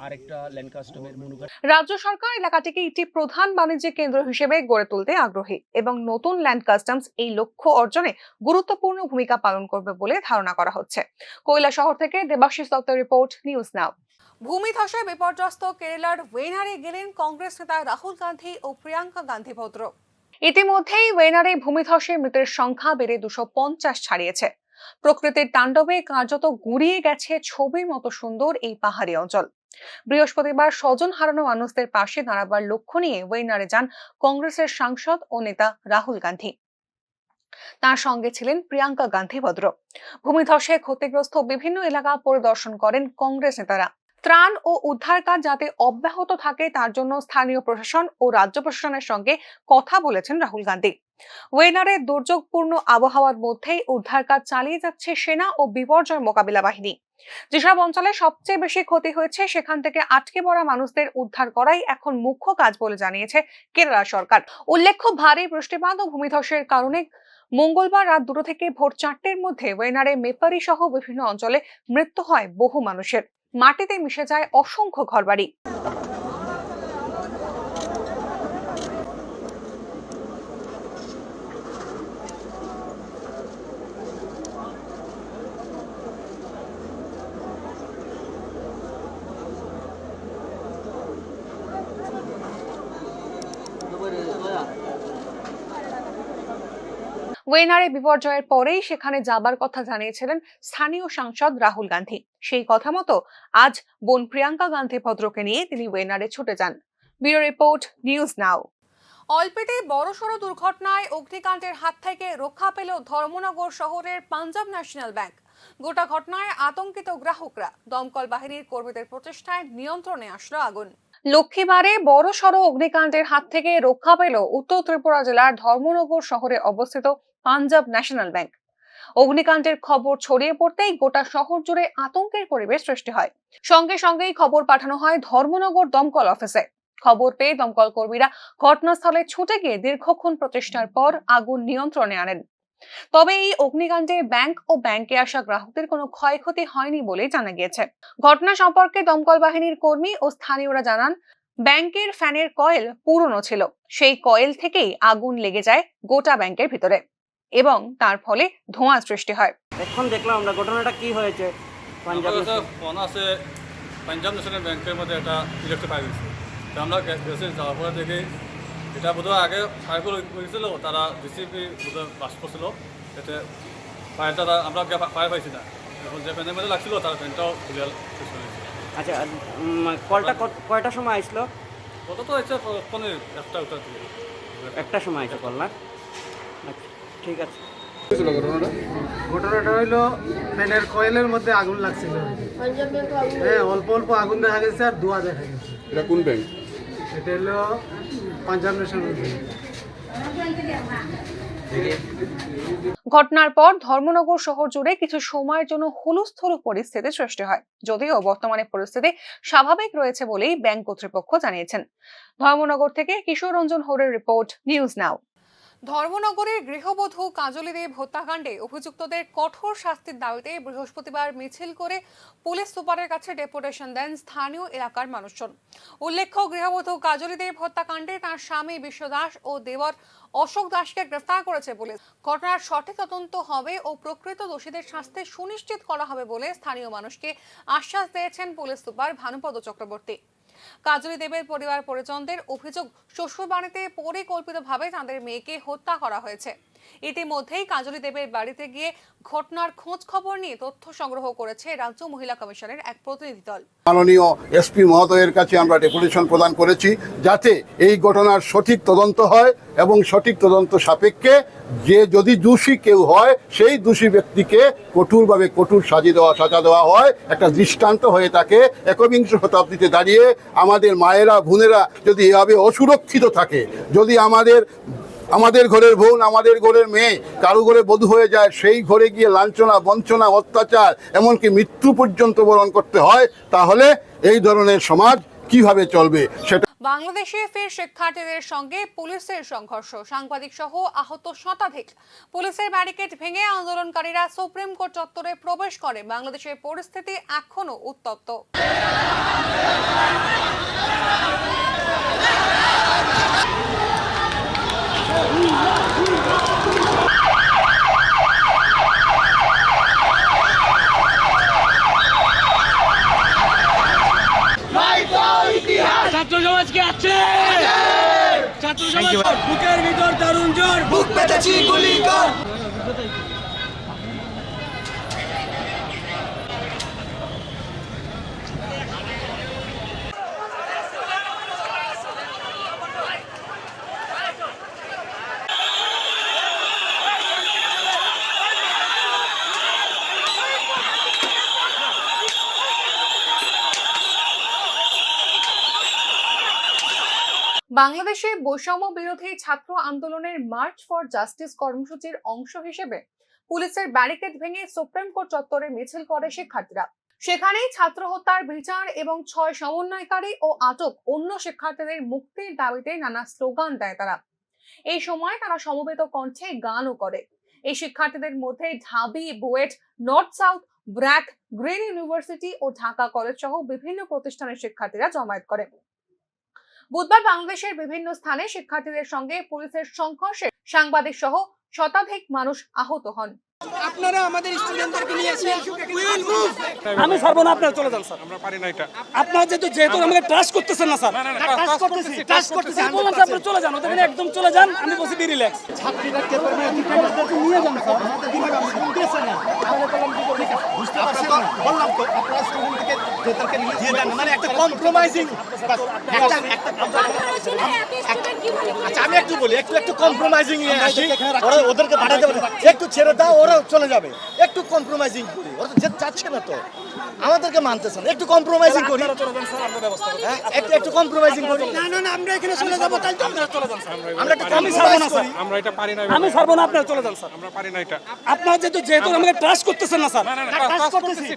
আরেকটা ল্যান্ড কাস্টমের মনুঘাট। রাজ্য সরকার এলাকাটিকে একটি প্রধান বাণিজ্যিক কেন্দ্র হিসেবে গড়ে তুলতে আগ্রহী এবং নতুন ল্যান্ড কাস্টমস এই লক্ষ্য অর্জনে গুরুত্বপূর্ণ ভূমিকা পালন করবে বলে ধারণা করা হচ্ছে। কৈলা শহর থেকে দেবাশিস দত্তের রিপোর্ট, নিউজ নাও। ভূমিধসে বিপর্যস্ত কেরালার ওয়েনারে গেলেন কংগ্রেস নেতা রাহুল গান্ধী ও প্রিয়াঙ্কা গান্ধী ভদ্র। ইতিমধ্যেই ওয়েনারে ভূমিধসে মৃতের সংখ্যা বেড়ে 250 ছাড়িয়েছে। প্রকৃতির তাণ্ডবে কার্যত গুঁড়িয়ে গেছে ছবির মতো সুন্দর এই পাহাড়ি অঞ্চল। বৃহস্পতিবার স্বজন হারানো মানুষদের পাশে দাঁড়াবার লক্ষ্য নিয়ে ওয়েনারে যান কংগ্রেসের সাংসদ ও নেতা রাহুল গান্ধী। তার সঙ্গে ছিলেন প্রিয়াঙ্কা গান্ধী ভদ্র। ভূমিধসে ক্ষতিগ্রস্ত বিভিন্ন এলাকা পরিদর্শন করেন কংগ্রেস নেতারা। ত্রাণ ও উদ্ধার কাজ যাতে অব্যাহত থাকে তার জন্য স্থানীয় প্রশাসন ও রাজ্য প্রশাসনের সঙ্গে কথা বলেছেন রাহুল গান্ধী। ওয়েনারে দুর্যোগপূর্ণ আবহাওয়ার মধ্যেই উদ্ধার কাজ চালিয়ে যাচ্ছে সেনা ও বিপর্যয় মোকাবিলা বাহিনী। যেসব অঞ্চলে সবচেয়ে বেশি ক্ষতি হয়েছে সেখান থেকে আটকে পড়া মানুষদের উদ্ধার করাই এখন মুখ্য কাজ বলে জানিয়েছে কেরালা সরকার। উল্লেখ্য, ভারী বৃষ্টিপাত ও ভূমিধসের কারণে মঙ্গলবার রাত 2 থেকে ভোর 4টের মধ্যে ওয়েনারে মেপারি সহ বিভিন্ন অঞ্চলে মৃত্যু হয় বহু মানুষের। মাটিতে মিশে যায় অসংখ্য ঘরবাড়ি। ওয়েনারে বিপর্যয়ের পরেই সেখানে যাবার কথা জানিয়েছিলেন স্থানীয় সাংসদ রাহুল গান্ধী। সেই কথা মতো আজ বোন প্রিয়াঙ্কা গান্ধী ভদ্রকে নিয়ে তিনি ওয়েনারে ছুটে যান। Bureau report, news now. অল্পেতে বড়সড় দুর্ঘটনায় অগ্নিকাণ্ডের হাত থেকে রক্ষা পেল ধর্মনগর শহরের পাঞ্জাব ন্যাশনাল ব্যাংক। গোটা ঘটনায় আতঙ্কিত গ্রাহকরা। দমকল বাহিনীর কর্মীদের প্রচেষ্টায় নিয়ন্ত্রণে আসলো আগুন। লক্ষ্মীবারে বড়সড় অগ্নিকাণ্ডের হাত থেকে রক্ষা পেল উত্তর ত্রিপুরা জেলার ধর্মনগর শহরে অবস্থিত পাঞ্জাব ন্যাশনাল ব্যাংক। অগ্নিকাণ্ডের খবর ছড়িয়ে পড়তেই গোটা শহর জুড়ে আতঙ্কের পরিবেশ সৃষ্টি হয়। সঙ্গে সঙ্গেই খবর পাঠানো হয় ধর্মনগর দমকল অফিসে। খবর পেয়ে দমকল কর্মীরা ঘটনাস্থলে ছুটে গিয়ে দীর্ঘক্ষণ প্রচেষ্টার পর আগুন নিয়ন্ত্রণে আনেন। তবে এই অগ্নিকাণ্ডে ব্যাংক ও ব্যাংকে আসা গ্রাহকদের কোনো ক্ষয়ক্ষতি হয়নি বলে জানা গিয়েছে। ঘটনা সম্পর্কে দমকল বাহিনীর কর্মী ও স্থানীয়রা জানান, ব্যাংকের ফ্যানের কয়েল পুরনো ছিল। সেই কয়েল থেকেই আগুন লেগে যায় গোটা ব্যাংকের ভিতরে এবং তার ফলে ধোঁয়া সৃষ্টি হয়। এখন দেখলাম আমরা ঘটনাটা কি হয়েছে। পাঞ্জাব ন্যাশনাল ব্যাংকের মধ্যে একটা ইলেকট্রিক ফায়ার হয়েছে। তো আমরা গেছি, যাওয়ার পরে দেখি এটা বোধহয় আগে ফায়ার করেছিল, তারা ডিসিপি বোধহয় বাস করছিল, এতে ফায়ারটা আমরা ফায়ার পাইছি না। এখন যে ফ্যানের মধ্যে লাগছিল তার ফ্যানটাও খুলে শেষ হয়েছে। আচ্ছা, কলটা কয়টার সময় আসলো? কত তো হচ্ছে 1টা সময় আসছে কল না? আচ্ছা, ঠিক আছে। ঘটনাটা হইলো ফ্যানের কয়েলের মধ্যে আগুন লাগছিল। হ্যাঁ, অল্প অল্প আগুন দেখা গেছে আর ধোঁয়া দেখা গেছে। এটা কোন ব্যাংক? এটা হলো পাঞ্জাব ন্যাশনাল ব্যাংক। ঘটনার পর ধর্মনগর শহর জুড়ে কিছু সময়ের জন্য হুলস্থুল পরিস্থিতি সৃষ্টি হয়, যদিও বর্তমানে পরিস্থিতি স্বাভাবিক রয়েছে বলেই ব্যাংক কর্তৃপক্ষ জানিয়েছেন। ধর্মনগর থেকে কিশোর রঞ্জন হরের রিপোর্ট, নিউজ নাও। ধর্মনগরের গৃহবধূ কাজলী দেব হত্যাকাণ্ডে অভিযুক্তদের কঠোর শাস্তির দাবিতে বৃহস্পতিবার মিছিল করে পুলিশ সুপারের কাছে ডেপুটেশন দেন স্থানীয় এলাকার মানুষজন। উল্লেখ্য, গৃহবধূ কাজলী দেব হত্যাকাণ্ডে তার স্বামী বিশ্ব দাস ও দেবর অশোক দাসকে গ্রেফতার করেছে পুলিশ। ঘটনার সঠিক তদন্ত হবে ও প্রকৃত দোষীদের শাস্তি সুনিশ্চিত করা হবে বলে স্থানীয় মানুষকে আশ্বাস দিয়েছেন পুলিশ সুপার ভানুপদ চক্রবর্তী। কাজলী দেবের পরিবার পরিজনদের অভিযোগ, শ্বশুরবাড়িতে পরিকল্পিতভাবে তাদের মেয়েকে হত্যা করা হয়েছে। ইতিমধ্যেই কাজলী দেবের বাড়িতে গিয়ে ঘটনার খোঁজ খবর নিয়ে তথ্য সংগ্রহ করেছে রাজ্য মহিলা কমিশনের এক প্রতিনিধি দল। মাননীয় এসপি মহোদয়ের কাছে আমরা ডেপুটেশন প্রদান করেছি যাতে এই ঘটনার সঠিক তদন্ত হয় এবং সঠিক তদন্ত সাপেক্ষে যে যদি দোষী কেউ হয় সেই দোষী ব্যক্তিকে কঠোরভাবে কঠোর সাজা দেওয়া হয়, একটা দৃষ্টান্ত হয়ে থাকে। একবিংশ শতাব্দীতে দাঁড়িয়ে আমাদের মায়েরা বোনেরা যদি এভাবে অসুরক্ষিত থাকে, যদি আমাদের ঘরের বোন, আমাদের ঘরের মেয়ে কারো ঘরে বধূ হয়ে যায়, সেই ঘরে গিয়ে লাঞ্ছনা, বঞ্চনা, অত্যাচার, এমনকি মৃত্যু পর্যন্ত বরণ করতে হয়, তাহলে এই ধরনের সমাজ কিভাবে চলবে সেটা। বাংলাদেশে ফের শিক্ষার্থীদের সঙ্গে পুলিশের সংঘর্ষ, সাংবাদিক সহ আহত শতাধিক। পুলিশের ব্যারিকেড ভেঙে আন্দোলনকারীরা সুপ্রিম কোর্ট চত্বরে প্রবেশ করে। বাংলাদেশের পরিস্থিতি এখনো উত্তপ্ত। ছাত্র সমাজকে আছে, ছাত্র সমাজ বুকের ভিতর দারুণ জোর, বুক পেতেছি গুলি কর। বাংলাদেশে বৈষম্য বিরোধী ছাত্র আন্দোলনের মার্চ ফর জাস্টিস কর্মসূচির অংশ হিসেবে পুলিশের ব্যারিকেড ভেঙে সুপ্রিম কোর্ট চত্বরে মিছিল করে শিক্ষার্থীরা। সেখানেই ছাত্র হত্যার বিচার এবং 6 সমন্বয়কারী ও আটক অন্য শিক্ষার্থীদের মুক্তির দাবিতে নানা স্লোগান দেয় তারা। এই সময় তারা সমবেত কণ্ঠে গানও করে। এই শিক্ষার্থীদের মধ্যে ঢাবি, BUET, North South, BRAC, green university ও ঢাকা কলেজ সহ বিভিন্ন প্রতিষ্ঠানের শিক্ষার্থীরা জমায়েত করে। বুধবার বাংলাদেশের বিভিন্ন স্থানে শিক্ষার্থীদের সঙ্গে পুলিশের সংঘর্ষে সাংবাদিক সহ শতাধিক মানুষ আহত হন। আপনারা আমাদের স্টুডেন্টদেরকে নিয়ে আসেন, আমি ছাড়বো না, আপনারা চলে যান স্যার, আমরা পারি না এটা। আপনারা যেহেতু আমাকে ট্রাস্ট করতেছেন না স্যার, ট্রাস্ট করতেছি বলুন স্যার, আপনারা চলে যান, ওদের একদম চলে যান, আমি বসে বি রিল্যাক্স। ছাত্রীরা কে করবে নিয়ে যান স্যার, আমাদের কিভাবে আমি শুনতেছি না, বুঝতে পারছেন না, বললাম তো আপনারা স্টুডেন্টকে যেটাকে দিয়ে দেন, মানে একটা কম্প্রোমাইজিং, আচ্ছা আমি একটু বলি, একটু কম্প্রোমাইজিং নিয়ে আসি, ওদেরকে পাঠাতে দেবেন, একটু ছেড়ে দাও, ওরা চলে যাবে, একটু কম্প্রোমাইজিং করি, ওরা তো যাচ্ছে না তো, আমাদেরকে মানতেছে না, একটু কম্প্রোমাইজিং করি, একটু কম্প্রোমাইজিং করি। না না না, আমরা এখানে চলে যাব, তাই তো আপনারা চলে যান স্যার, আমরা একটু কম্প্রোমাইজ করি, আমরা এটা পারি না, আমি ছাড়বো না, আপনারা চলে যান স্যার, আমরা পারি না এটা। আপনারা যেহেতু আমাকে ট্রাস্ট করতেছেন না স্যার,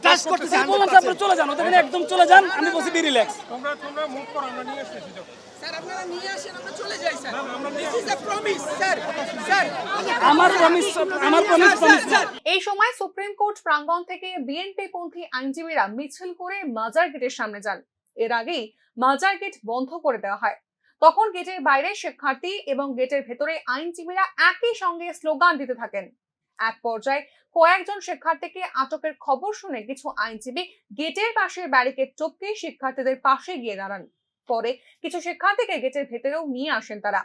ট্রাস্ট করতেছি বলুন স্যার, আপনারা চলে যান, ওদের একদম চলে যান, আমি বসে বি রিল্যাক্স। তোমরা মুভ করো, আমরা নিয়ে এসেছি স্যার, আপনারা নিয়ে আসেন, আমরা চলে যাই sir, this is a promise sir, sir আমার প্রমিস স্যার। এই সময় সুপ্রিম কোর্ট প্রাঙ্গণ থেকে বিএনপি পন্থী আইনজীবীরা মিছিল করে মাজার গেটের সামনে যান। এর আগেই মাজার গেট বন্ধ করে দেওয়া হয়। তখন গেটের বাইরে শিক্ষার্থী এবং গেটের ভেতরে আইনজীবীরা একই সঙ্গে স্লোগান দিতে থাকেন। এক পর্যায়ে কয়েকজন শিক্ষার্থীকে আটকের খবর শুনে কিছু আইনজীবী গেটের পাশে ব্যারিকেড টপকে শিক্ষার্থীদের পাশে গিয়ে দাঁড়ান। পরে কিছু শিক্ষার্থীকে গেটের ভেতরেও নিয়ে আসেন তারা।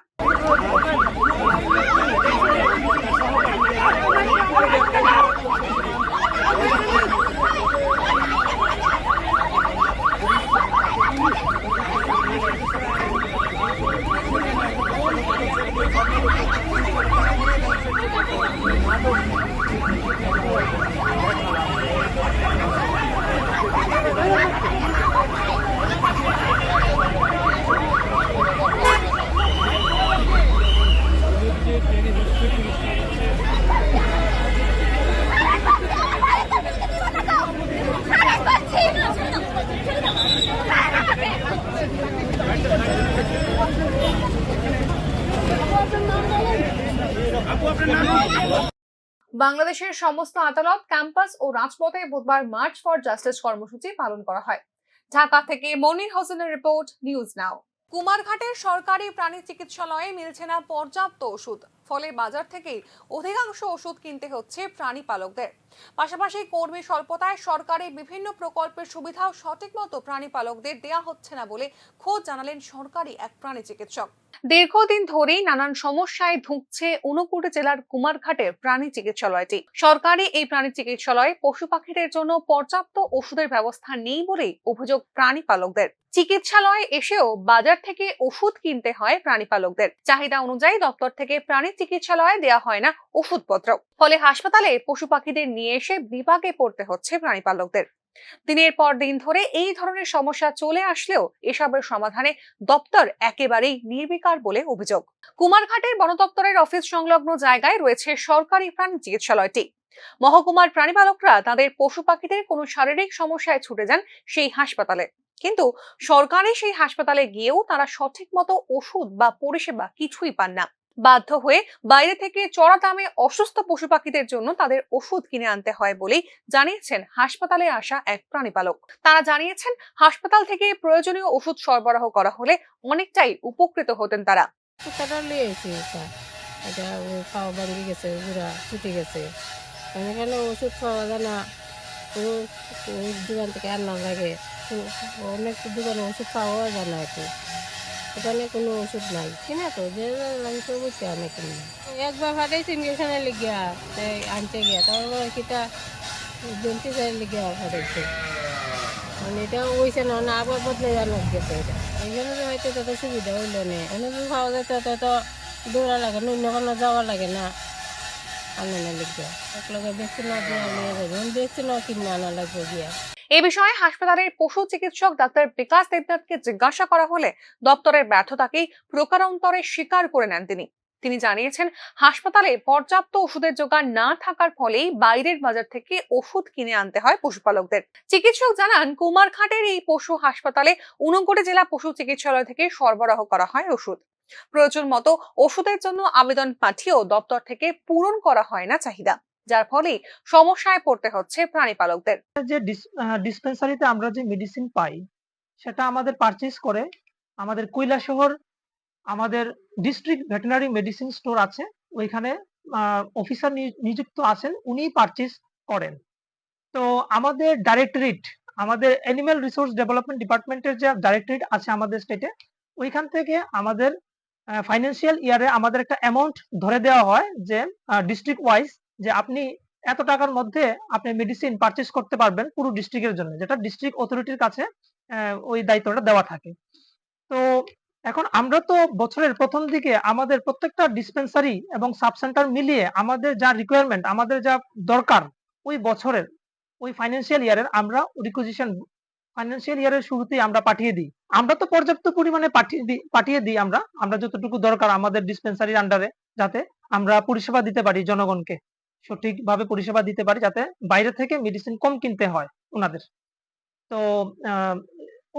বাংলাদেশের সমস্ত আদালত, ক্যাম্পাস ও রাজপথে বুধবার মার্চ ফর জাস্টিস কর্মসূচি পালন করা হয়। ঢাকা থেকে মনির হোসেনের রিপোর্ট, নিউজ নাও। কুমারঘাটের সরকারি প্রাণী চিকিৎসালয়ে মিলছে না পর্যাপ্ত ওষুধ, ফলে বাজার থেকে অধিকাংশ ওষুধ কিনতে হচ্ছে প্রাণী পালকদের। পাশাপাশি কর্মী স্বল্পতায় সরকারি বিভিন্ন প্রকল্পের সুবিধাও সঠিক মতো প্রাণী পালকদের দেওয়া হচ্ছে না বলে খোঁজ জানালেন সরকারি এক প্রাণী চিকিৎসক। দীর্ঘদিন ধরেই নানান সমস্যায় ভুগছে ঊনকোটি জেলার কুমারঘাটের প্রাণী চিকিৎসালয়টি। সরকারি এই প্রাণী চিকিৎসালয়ে পশু পাখিদের জন্য পর্যাপ্ত ওষুধের ব্যবস্থা নেই বলেই অভিযোগ প্রাণী পালকদের। চিকিৎসালয়ে এসেও বাজার থেকে ওষুধ কিনতে হয় প্রাণী পালকদের। চাহিদা অনুযায়ী দপ্তর থেকে প্রাণী চিকিৎসালয়ে দেওয়া হয় না ওষুধপত্র, ফলে হাসপাতালে পশু পাখিদের নিয়ে এসে বিপাকে পড়তে হচ্ছে প্রাণী পালকদের। দিনের পর দিন ধরে এই ধরনের সমস্যা চলে আসলেও এসবের সমাধানে দপ্তর একেবারেই নির্বিকার বলে অভিযোগ। কুমারঘাটের বন দপ্তরের অফিস সংলগ্ন জায়গায় রয়েছে সরকারি প্রাণী চিকিৎসালয়টি। মহকুমার প্রাণী পালকরা তাদের পশু পাখিদের কোনো শারীরিক সমস্যায় ছুটে যান সেই হাসপাতালে, কিন্তু সরকারি সেই হাসপাতালে গিয়েও তারা সঠিক মতো ওষুধ বা পরিষেবা কিছুই পান না। বাধ্য হয়ে বাইরে থেকে চড়া দামে অসুস্থ পশু পাখিদের জন্য তাদের ওষুধ কিনে আনতে হয় বলেই জানিয়েছেন হাসপাতালে আসা এক প্রাণীপালক। তারা জানিয়েছেন হাসপাতাল থেকে প্রয়োজনীয় ওষুধ সরবরাহ করা হলে অনেকটাই উপকৃত হতেন তারা। ওষুধ পাওয়া যায় না, দোকান থেকে আনা লাগে, অনেক দোকানে ওষুধ পাওয়া যায় না, এখানে কোনো ওষুধ নাই কিনা তো যে বুঝতে আমি কিনি একবার ফাটাইছি ইঞ্জেকশনে লিখিয়া আনতে গিয়া, তারপর কিটা জন্তি চাই লিখিয়া ফাটাইছে, মানে এটা হয়েছে না, আবার বদলে জানা গেছে। এটা এইখানে তো হয়তো তত সুবিধা হইল না, অনেক পাওয়া যায় তত দৌড়া লাগে না, অন্য কোনো যাওয়া লাগে না, আনা না লিখিয়া এক লগে দেখছি না দিয়ে নিয়ে যাবে, দেখছি না কিনে আনা লাগবে গিয়া। এ বিষয়ে হাসপাতালের পশু চিকিৎসক ডাক্তার বিকাশ দেবনাথকে জিজ্ঞাসা করা হলে দপ্তরের ব্যর্থতাকেই প্রকারান্তরে স্বীকার করে নেন তিনি জানিয়েছেন হাসপাতালে পর্যাপ্ত ওষুধের জোগান না থাকার ফলেই বাইরের বাজার থেকে ওষুধ কিনে আনতে হয় পশুপালকদের। চিকিৎসক জানান কুমারঘাটের এই পশু হাসপাতালে ঊনকোটি জেলা পশু চিকিৎসালয় থেকে সরবরাহ করা হয় ওষুধ। প্রয়োজন মতো ওষুধের জন্য আবেদন পাঠিয়েও দপ্তর থেকে পূরণ করা হয় না চাহিদা, যার ফলে সমস্যায় পড়তে হচ্ছে প্রাণী পালকদের। যে ডিসপেন্সারিতে আমরা যে মেডিসিন পাই সেটা আমাদের পারচেজ করে আমাদের কৈলাসহর আমাদের ডিস্ট্রিক্ট ভেটেরিনারি মেডিসিন স্টোর আছে, ওইখানে অফিসার নিযুক্ত আছেন, উনি পারচেজ করেন। তো আমাদের ডাইরেক্টরেট, আমাদের অ্যানিম্যাল রিসোর্স ডেভেলপমেন্ট ডিপার্টমেন্টের যে ডাইরেক্টরেট আছে আমাদের স্টেটে, ওইখান থেকে আমাদের ফাইন্যান্সিয়াল ইয়ারে আমাদের একটা অ্যামাউন্ট ধরে দেওয়া হয় যে ডিস্ট্রিক্ট ওয়াইজ যে আপনি এত টাকার মধ্যে আপনি মেডিসিন পারচেজ করতে পারবেন পুরো ডিস্ট্রিক্টের জন্য, যেটা ডিস্ট্রিক্ট অথরিটির কাছে ওই দায়িত্বটা দেওয়া থাকে। তো এখন আমরা তো বছরের প্রথম দিকে আমাদের প্রত্যেকটা ডিসপেন্সারি এবং সাব সেন্টার মিলিয়ে আমাদের যা রিকোয়ারমেন্ট, আমাদের যা দরকার ওই বছরের ওই ফাইন্যান্সিয়াল ইয়ারের আমরা রিকুইজিশন ফাইন্যান্সিয়াল ইয়ারের শুরুতেই আমরা পাঠিয়ে দিই। আমরা তো পর্যাপ্ত পরিমাণে পাঠিয়ে দিই আমরা যতটুকু দরকার আমাদের ডিসপেন্সারির আন্ডারে, যাতে আমরা পরিষেবা দিতে পারি জনগণকে, সঠিকভাবে পরিষেবা দিতে পারি, যাতে বাইরে থেকে মেডিসিন কম কিনতে হয় ওনাদের। তো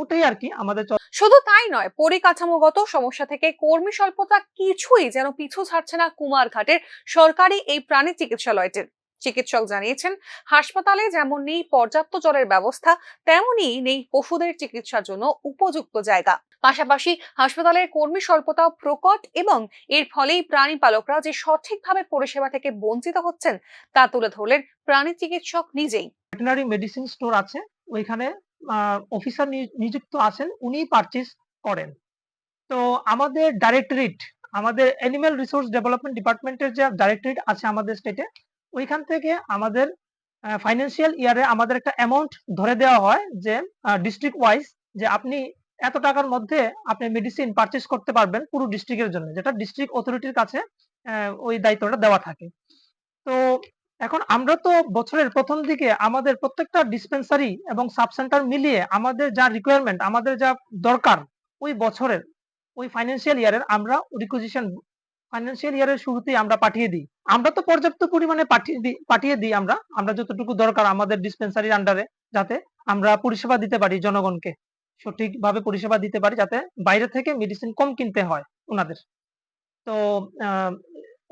ওটাই আর কি আমাদের। শুধু তাই নয়, পরিকাঠামোগত সমস্যা থেকে কর্মী স্বল্পতা কিছুই যেন পিছু ছাড়ছে না কুমারঘাটের সরকারি এই প্রাণী চিকিৎসালয়টির। চিকিৎসক জানিয়েছেন হাসপাতালে যেমন নেই পর্যাপ্ত জলের ব্যবস্থা, তেমনি নেই পশুদের চিকিৎসার জন্য উপযুক্ত জায়গা। পাশাপাশি হাসপাতালের কর্মী স্বল্পতাও প্রকট এবং এর ফলেই প্রাণী পালকরা যে সঠিকভাবে পরিষেবা থেকে বঞ্চিত হচ্ছেন তা তুলে ধরলেন প্রাণী চিকিৎসক নিজেই। ভেটেরিনারি মেডিসিন স্টোর আছে, ওইখানে অফিসার নিযুক্ত আছেন, উনি পারচেজ করেন। তো আমাদের ডাইরেক্টরেট, আমাদের অ্যানিম্যাল রিসোর্স ডেভেলপমেন্ট ডিপার্টমেন্টের যে ডাইরেক্টরেট আছে আমাদের স্টেটে, ওইখান থেকে আমাদের ফাইন্যান্সিয়াল ইয়ারে আমাদের একটা অ্যামাউন্ট ধরে দেওয়া হয় যে ডিস্ট্রিক্ট ওয়াইজ যে আপনি এত টাকার মধ্যে আপনি মেডিসিন পারচেজ করতে পারবেন পুরো ডিস্ট্রিক্টের জন্য, যেটা ডিস্ট্রিক্ট অথরিটির কাছে ওই দায়িত্বটা দেওয়া থাকে। তো এখন আমরা তো বছরের প্রথম দিকে আমাদের প্রত্যেকটা ডিসপেন্সারি এবং সাব সেন্টার মিলিয়ে আমাদের যা রিকোয়ারমেন্ট, আমাদের যা দরকার ওই বছরের ওই ফাইন্যান্সিয়াল ইয়ারের আমরা রিকুইজিশন ফাইন্যান্সিয়াল ইয়ারের শুরুতেই আমরা পাঠিয়ে দিই। আমরা তো পর্যাপ্ত পরিমাণে পাঠিয়ে দিই আমরা যতটুকু দরকার আমাদের ডিসপেন্সারির আন্ডারে, যাতে আমরা পরিষেবা দিতে পারি জনগণকে, সঠিকভাবে পরিষেবা দিতে পারি, যাতে বাইরে থেকে মেডিসিন কম কিনতে হয় ওনাদের। তো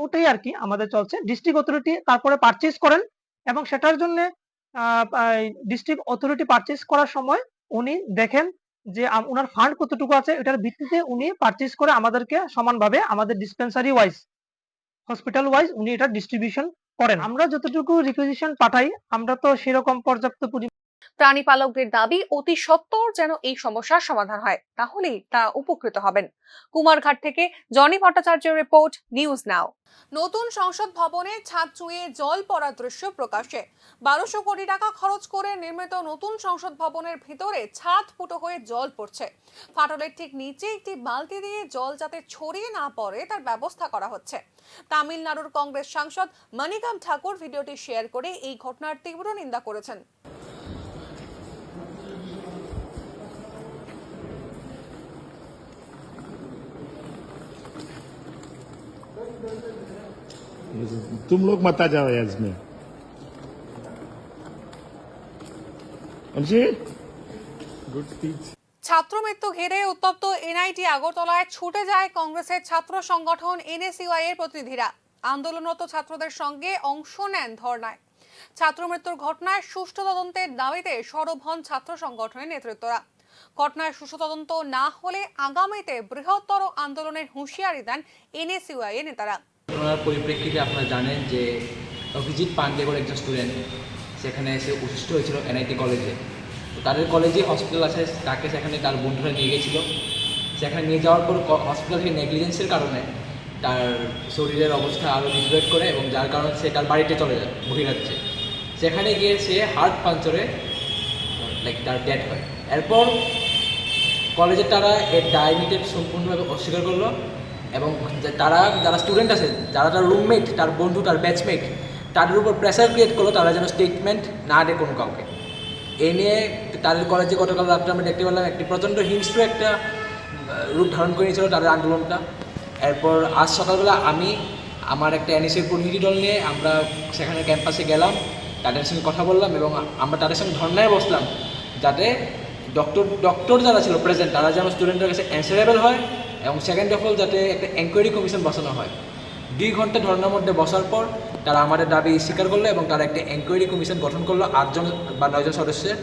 ওটাই আর কি আমাদের চলছে। ডিস্ট্রিক্ট অথরিটি তারপরে পারচেজ করেন এবং সেটার জন্য ডিস্ট্রিক্ট অথরিটি পারচেজ করার সময় উনি দেখেন যে ওনার ফান্ড কতটুকু আছে, এটার ভিত্তিতে উনি পারচেজ করে আমাদেরকে সমানভাবে আমাদের ডিসপেন্সারি ওয়াইজ, হসপিটাল ওয়াইজ উনি এটা ডিস্ট্রিবিউশন করেন। আমরা যতটুকু রিকুইজিশন পাঠাই, আমরা তো সেরকম পর্যাপ্ত প্রাণী পালকদের দাবি অতি সত্বর যেন এই সমস্যার সমাধান হয়, তাহলেই তা উপকৃত হবেন। কুমারঘাট থেকে জনি ভট্টাচার্যের রিপোর্ট, নিউজ নাও। নতুন সংসদ ভবনে ছাদ চুঁইয়ে জল পড়ার দৃশ্য প্রকাশ্যে। 1200 কোটি টাকা খরচ করে নির্মিত নতুন সংসদ ভবনের ভিতরে ছাদ ফুটো হয়ে জল পড়ছে। ফাটলের ঠিক নিচে একটি বালতি দিয়ে জল যাতে ছড়িয়ে না পড়ে তার ব্যবস্থা করা হচ্ছে। তামিলনাড়ুর কংগ্রেস সাংসদ মণিকাম ঠাকুর ভিডিওটি শেয়ার করে এই ঘটনার তীব্র নিন্দা করেছেন। तुम लोग मत आ जाओ इसमें। Good speech. ছাত্র মৃত্যু ঘিরে উত্তপ্ত এনআইটি আগরতলায় ছুটে যায় কংগ্রেসের ছাত্র সংগঠন এনএসইউআই এর প্রতিনিধিরা। আন্দোলনরত ছাত্রদের সঙ্গে অংশ নেন ধর্নায়। ছাত্র মৃত্যুর ঘটনায় সুষ্ঠু তদন্তের দাবিতে সরব হন ছাত্র সংগঠনের নেতৃত্বরা। ঘটনার সুষ্ঠু তদন্ত না হলে আগামীতে বৃহত্তর আন্দোলনের হুঁশিয়ারি দেন এনএসইউআই এর নেতারা। ঘটনার পরিপ্রেক্ষিতে আপনারা জানেন যে অভিজিৎ পান্ডে বলে একজন স্টুডেন্ট সেখানে এসে অসুস্থ হয়েছিল এনআইটি কলেজে। তো তাদের কলেজে হসপিটাল আছে, তাকে সেখানে তার বন্ধুরা নিয়ে গেছিল। সেখানে নিয়ে যাওয়ার পর হসপিটাল থেকে নেগলিজেন্সের কারণে তার শরীরের অবস্থা আরও ডিগ্রেড করে এবং যার কারণে সে তার বাড়িতে চলে যায় বহিরাজ্যে। সেখানে গিয়ে সে হার্ট পাঞ্চারে তার ডেথ হয়। এরপর কলেজে তারা এর দায় সম্পূর্ণভাবে অস্বীকার করলো এবং তারা যারা স্টুডেন্ট আছে, যারা তার রুমমেট, তার বন্ধু, তার ব্যাচমেট, তাদের উপর প্রেসার ক্রিয়েট করলো তারা যেন স্টেটমেন্ট না দেয় কোনো কাউকে। এই নিয়ে তাদের কলেজে গতকাল রাত্রে আমরা দেখতে পেলাম একটি প্রচণ্ড হিংস্র একটা রূপ ধারণ করে নিয়েছিল তাদের আন্দোলনটা। এরপর আজ সকালবেলা আমি আমার একটা এনএসইউর প্রতিনিধি দল নিয়ে আমরা সেখানে ক্যাম্পাসে গেলাম, তাদের সঙ্গে কথা বললাম এবং আমরা তাদের সঙ্গে ধর্নায় বসলাম যাতে ডক্টর যারা ছিল প্রেজেন্ট তারা যেন স্টুডেন্টের কাছে অ্যান্সারেবল হয় এবং সেকেন্ড অফ অল যাতে একটা এনকোয়ারি কমিশন বসানো হয়। 2 ঘন্টা ধর্নার মধ্যে বসার পর তারা আমাদের দাবি স্বীকার করলো এবং তারা একটা এনকোয়ারি কমিশন গঠন করলো 8 জন বা 9 জন সদস্যের।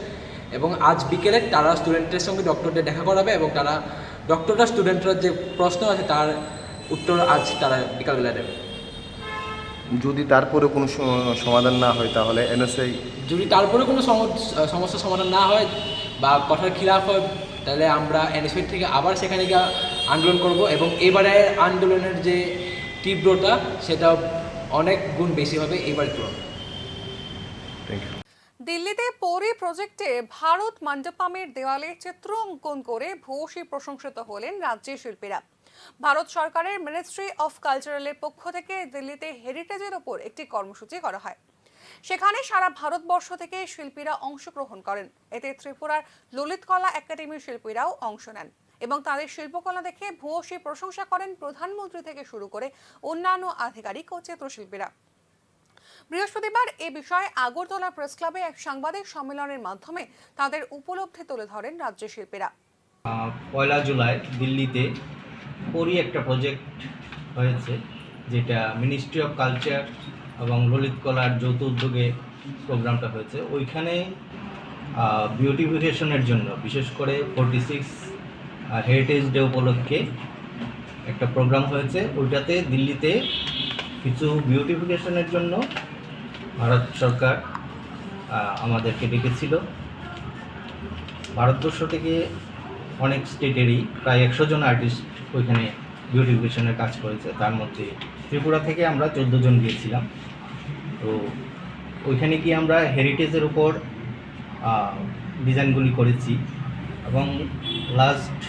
এবং আজ বিকেলে তারা স্টুডেন্টের সঙ্গে ডক্টরদের দেখা করাবে এবং তারা ডক্টররা স্টুডেন্টরা যে প্রশ্ন আছে তার উত্তর আজ তারা বিকালবেলা দেবে। যদি তারপরে কোনো সমাধান না হয় তাহলে এনএসআই, যদি তারপরে কোনো সমস্যার সমাধান না হয় বা কথার খিলাফ হয় তাহলে আমরা এনএসআই থেকে আবার সেখানে গিয়ে আন্দোলন করব এবং এবারে আন্দোলনের যে তীব্রতা সেটা অনেক গুণ বেশি হবে এবার তুলনায়। দিল্লিতে পরি প্রজেক্টে ভারত মণ্ডপমের দেওয়ালে চিত্র অঙ্কন করে ভূয়সী প্রশংসিত হলেন রাজ্যের শিল্পীরা। ভারত সরকারের মিনিস্ট্রি অফ কালচারালের পক্ষ থেকে দিল্লিতে হেরিটেজের ওপর একটি কর্মসূচি করা হয়। সেখানে সারা ভারতবর্ষ থেকে শিল্পীরা অংশগ্রহণ করেন। এতে ত্রিপুরার ললিত কলা একাডেমির শিল্পীরাও অংশ নেন এবং তাদের শিল্পকলা দেখে ভূয়সী প্রশংসা করেন প্রধানমন্ত্রী থেকে শুরু করে অন্যান্য আধিকারিক ও চিত্রশিল্পীরা। বৃহস্পতিবার এ বিষয়ে আগরতলা প্রেস ক্লাবে এক সাংবাদিক সম্মেলনের মাধ্যমে তাদের উপলব্ধি তুলে ধরেন রাজ্যের শিল্পীরা। 1 জুলাই দিল্লিতে পরি একটা প্রজেক্ট হয়েছে যেটা মিনিস্ট্রি অফ কালচার এবং ললিত কলার যৌথ উদ্যোগে প্রোগ্রামটা হয়েছে। ওইখানে বিউটিফিকেশনের জন্য বিশেষ করে 46 হেরিটেজ ডে উপলক্ষে একটা প্রোগ্রাম হয়েছে। ওইটাতে দিল্লিতে কিছু বিউটিফিকেশনের জন্য ভারত সরকার আমাদেরকে ডেকেছিল। ভারতবর্ষ থেকে অনেক স্টেটেরই প্রায় 100 জন আর্টিস্ট ওইখানে বিউটিফিকেশনের কাজ করেছে। তার মধ্যে ত্রিপুরা থেকে আমরা 14 জন গিয়েছিলাম। তো ওইখানে গিয়ে আমরা হেরিটেজের উপর ডিজাইনগুলি করেছি এবং লাস্ট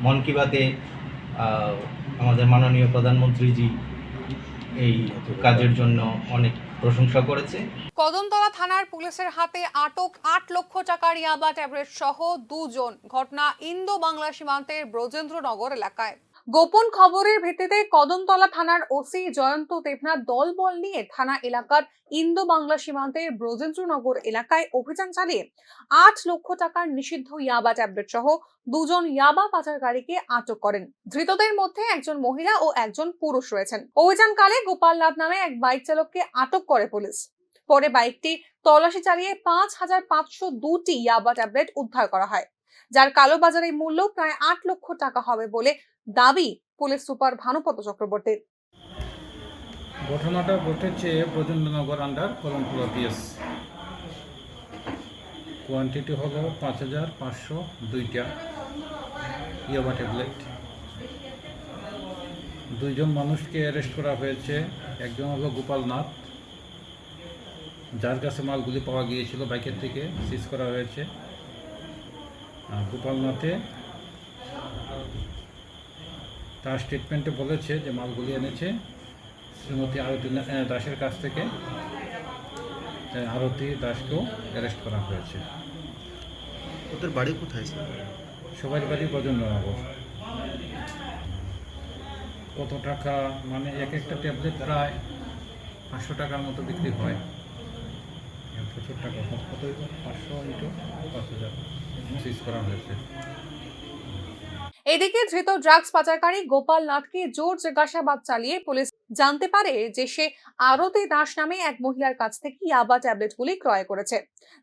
মন কি বাতে আমাদের মাননীয় প্রধানমন্ত্রীজি এই কাজের জন্য অনেক প্রশংসা করেছে। কদমতলা থানার পুলিশের হাতে আটক 8 লক্ষ টাকার ইয়াবা ট্যাবলেট সহ 2 জন। ঘটনা ইন্দো বাংলা সীমান্তের ব্রজেন্দ্রনগর এলাকায়। গোপন খবরের ভিত্তিতে কদমতলা থানার ওসি জয়ন্ত দেবনাথ দলবল নিয়ে থানা এলাকার ইন্দো বাংলা সীমান্তের ব্রজেন্দ্রনগর এলাকায় অভিযান চালিয়ে 8 লক্ষ টাকার নিষিদ্ধ ইয়াবা ট্যাবলেট সহ 2 জন ইয়াবা পাচারকারীকে আটক করেন। ধৃতদের মধ্যে একজন মহিলা ও একজন পুরুষ রয়েছেন। অভিযানকালে গোপালনাথ নামে এক বাইক চালককে আটক করে পুলিশ। পরে বাইকটি তল্লাশি চালিয়ে 5,502টি ইয়াবা ট্যাবলেট উদ্ধার করা হয়, যার কালোবাজারে মূল্য প্রায় 8 লক্ষ টাকা হবে বলে দাবি পুলিশ সুপার ভানুপত চক্রবর্তীর। ঘটনাটা ঘটেছে ব্রজেন্দ্রনগর আন্ডার কলমতলা পিএস। কোয়ান্টিটি হলো 5,502টা ইয়াবা ট্যাবলেট। 2 জন মানুষকে অ্যারেস্ট করা হয়েছে। একজন হলো গোপালনাথ, যার কাছে মালগুলি পাওয়া গিয়েছিল বাইকের থেকে সিজ করা হয়েছে। গোপালনাথে তার স্টেটমেন্টে বলেছে যে মালগুলি এনেছে শ্রীমতী আরতি দাসের কাছ থেকে। আরতি দাসকেও অ্যারেস্ট করা হয়েছে। ওদের বাড়ি কোথায়? সবার বাড়ি ব্রজেন্দ্রনগর। কত টাকা মানে একটা ট্যাবলেট প্রায় 500 টাকার মতো বিক্রি হয়। প্রচুর টাকা, কত 500 ইন্টু 5,000 সিজ করা হয়েছে। এদিকে ধৃত ড্রাগস পাচারকারী গোপাল নাথকে জোর জিজ্ঞাসাবাদ চালিয়ে পুলিশ জানতে পারে যে সে আরতি দাস নামে এক মহিলার কাছ থেকে ইয়াবা ট্যাবলেটগুলি ক্রয় করেছে,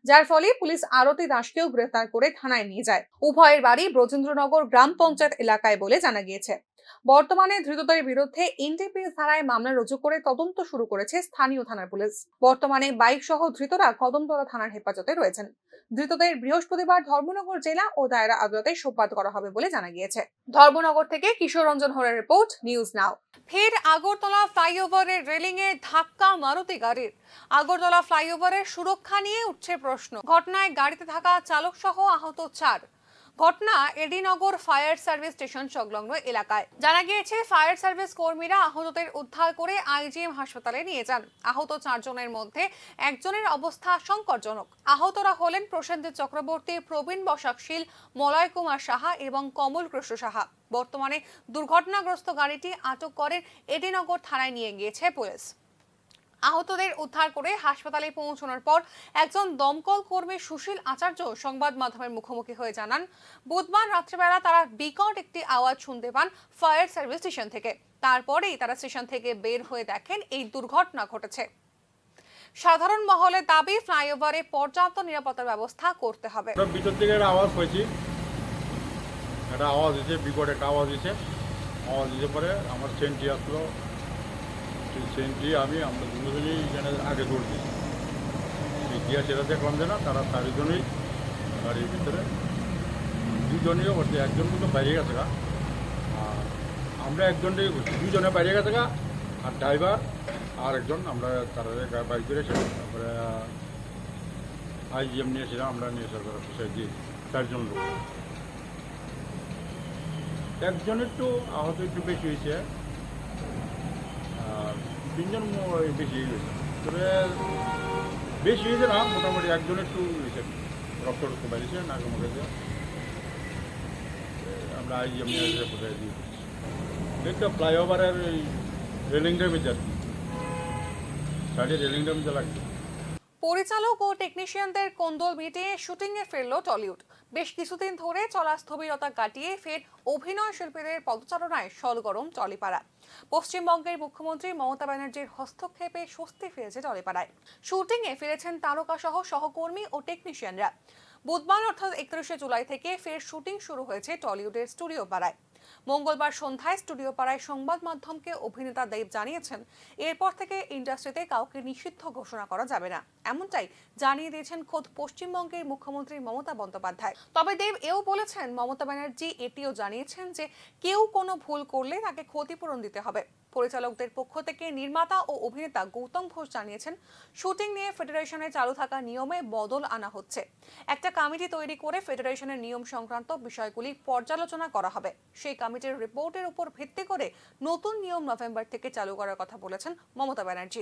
যার ফলে পুলিশ আরতি দাসকেও গ্রেফতার করে থানায় নিয়ে যায়। উভয়ের বাড়ি ব্রজেন্দ্রনগর গ্রাম পঞ্চায়েত এলাকায় বলে জানা গিয়েছে। বর্তমানে ধৃতদের বিরুদ্ধে এনডিপিএস ধারায় মামলা রুজু করে তদন্ত শুরু করেছে স্থানীয় থানার পুলিশ। বর্তমানে বাইক সহ ধৃতরা কদমতলা থানার হেফাজতে রয়েছেন। ধৃতদের বৃহস্পতিবার ধর্মনগর জেলা ও দায়রা আদালতে সোপর্দ করা হবে বলে জানা গিয়েছে। ধর্মনগর থেকে কিশোর রঞ্জন হরের রিপোর্ট, নিউজ নাও। ফের আগরতলা ফ্লাইওভারের রেলিং এ ধাক্কা মারুতি গাড়ির। আগরতলা ফ্লাইওভারের সুরক্ষা নিয়ে উঠছে প্রশ্ন। ঘটনায় গাড়িতে থাকা চালক সহ আহত 4। ঘটনা এডিনগর ফায়ার সার্ভিস স্টেশন সংলগ্ন এলাকায়। জানা গিয়েছে ফায়ার সার্ভিস কর্মীরা আহতদের উদ্ধার করে আইজিএম হাসপাতালে নিয়ে যান। আহত 4 জনের মধ্যে একজনের অবস্থা সংকটজনক। আহতরা হলেন প্রসেনজিৎ চক্রবর্তী, প্রবীণ বসাকশীল, মলয় কুমার সাহা এবং কমল কৃষ্ণ সাহা। বর্তমানে দুর্ঘটনাগ্রস্ত গাড়িটি আটক করে এডিনগর থানায় নিয়ে গিয়েছে পুলিশ। আহতদের উদ্ধার করে হাসপাতালে পৌঁছানোর পর একজন দমকল কর্মী সুশীল আচার্য সংবাদ মাধ্যমের মুখোমুখি হয়ে জানান, বুধবার রাত্রিবেলা তারা বিকট একটি আওয়াজ শুনতে পান ফায়ার সার্ভিস স্টেশন থেকে। তারপরেই তারা স্টেশন থেকে বের হয়ে দেখেন এই দুর্ঘটনা ঘটেছে। সাধারণ মহলে দাবি ফ্লাইওভারে পর্যাপ্ত নিরাপত্তার ব্যবস্থা করতে হবে। ভিতর থেকে একটা আওয়াজ হয়েছে, একটা আওয়াজ দিয়েছে, বিকট একটা আওয়াজ দিয়েছে। আওয়াজ দিতে পরে আমার সেন্টি আসলো। সেন্টি আমরা দুজনেই এখানে আগে দৌড়ছি। গিয়া সেটা দেখলাম যে না, তারা 4 জনই গাড়ির ভিতরে, 2 জনেও করছে। একজন কিন্তু বাইরে গেছে গা, আর আমরা একজনটাই করছি। 2 জনে বাইরে গেছে গা, আর ড্রাইভার আর একজন আমরা তারা বাইক করে এসেছিলাম। তারপরে আইজিএম নিয়েছিলাম, আমরা নিয়ে এসে সোসাইটি 4 জন লোক। একজন একটু আহত একটু বেশি হয়েছে, আর 3 জন বেশি হয়েছে। তবে বেশি হয়েছে না, মোটামুটি একজন একটু হয়েছে, রক্ত বাইরেছে নাকে মুখেছে। আমরা আইজিএম নিয়ে এসে কোথায় দিয়ে একটা ফ্লাইওভারের এই রেলিং ড্যামেজ আর কি, সাইডে রেলিং ড্যামেজ লাগছে। পরিচালক ও টেকনিশিয়ানদের কোন্দল মিটিয়ে শুটিং এ ফিরল টলিউড। বেশ কিছুদিন ধরে চলা স্থবিরতা কাটিয়ে ফের অভিনয় শিল্পীদের পদচারণায় সলগরম টলিপাড়া। পশ্চিমবঙ্গের মুখ্যমন্ত্রী মমতা ব্যানার্জির হস্তক্ষেপে স্বস্তি ফিরেছে টলিপাড়ায়। শুটিং এ ফিরেছেন তারকা সহ সহকর্মী ও টেকনিশিয়ানরা। বুধবার অর্থাৎ 31শে জুলাই থেকে ফের শুটিং শুরু হয়েছে টলিউডের স্টুডিও পাড়ায়। মঙ্গলবার সন্ধ্যায় স্টুডিও পাড়ায় সংবাদ মাধ্যমকে অভিনেতা দেব জানিয়েছেন, এরপর থেকে ইন্ডাস্ট্রিতে কাউকে নিষিদ্ধ ঘোষণা করা যাবে না, এমনটাই জানিয়ে দিয়েছেন খোদ পশ্চিমবঙ্গের মুখ্যমন্ত্রী মমতা বন্দ্যোপাধ্যায়। তবে দেব এও বলেছেন, মমতা ব্যানার্জি এটিও জানিয়েছেন যে কেউ কোনো ভুল করলে তাকে ক্ষতিপূরণ দিতে হবে। পরিচালকদের পক্ষ থেকে নির্মাতা ও অভিনেতা গৌতম ঘোষ জানিয়েছেন, শুটিং নিয়ে ফেডারেশনে চালু থাকা নিয়মে বদল আনা হচ্ছে। একটা কমিটি তৈরি করে ফেডারেশনের নিয়ম সংক্রান্ত বিষয়গুলি পর্যালোচনা করা হবে। সেই কমিটির রিপোর্টের উপর ভিত্তি করে নতুন নিয়ম নভেম্বর থেকে চালু করার কথা বলেছেন মমতা ব্যানার্জি।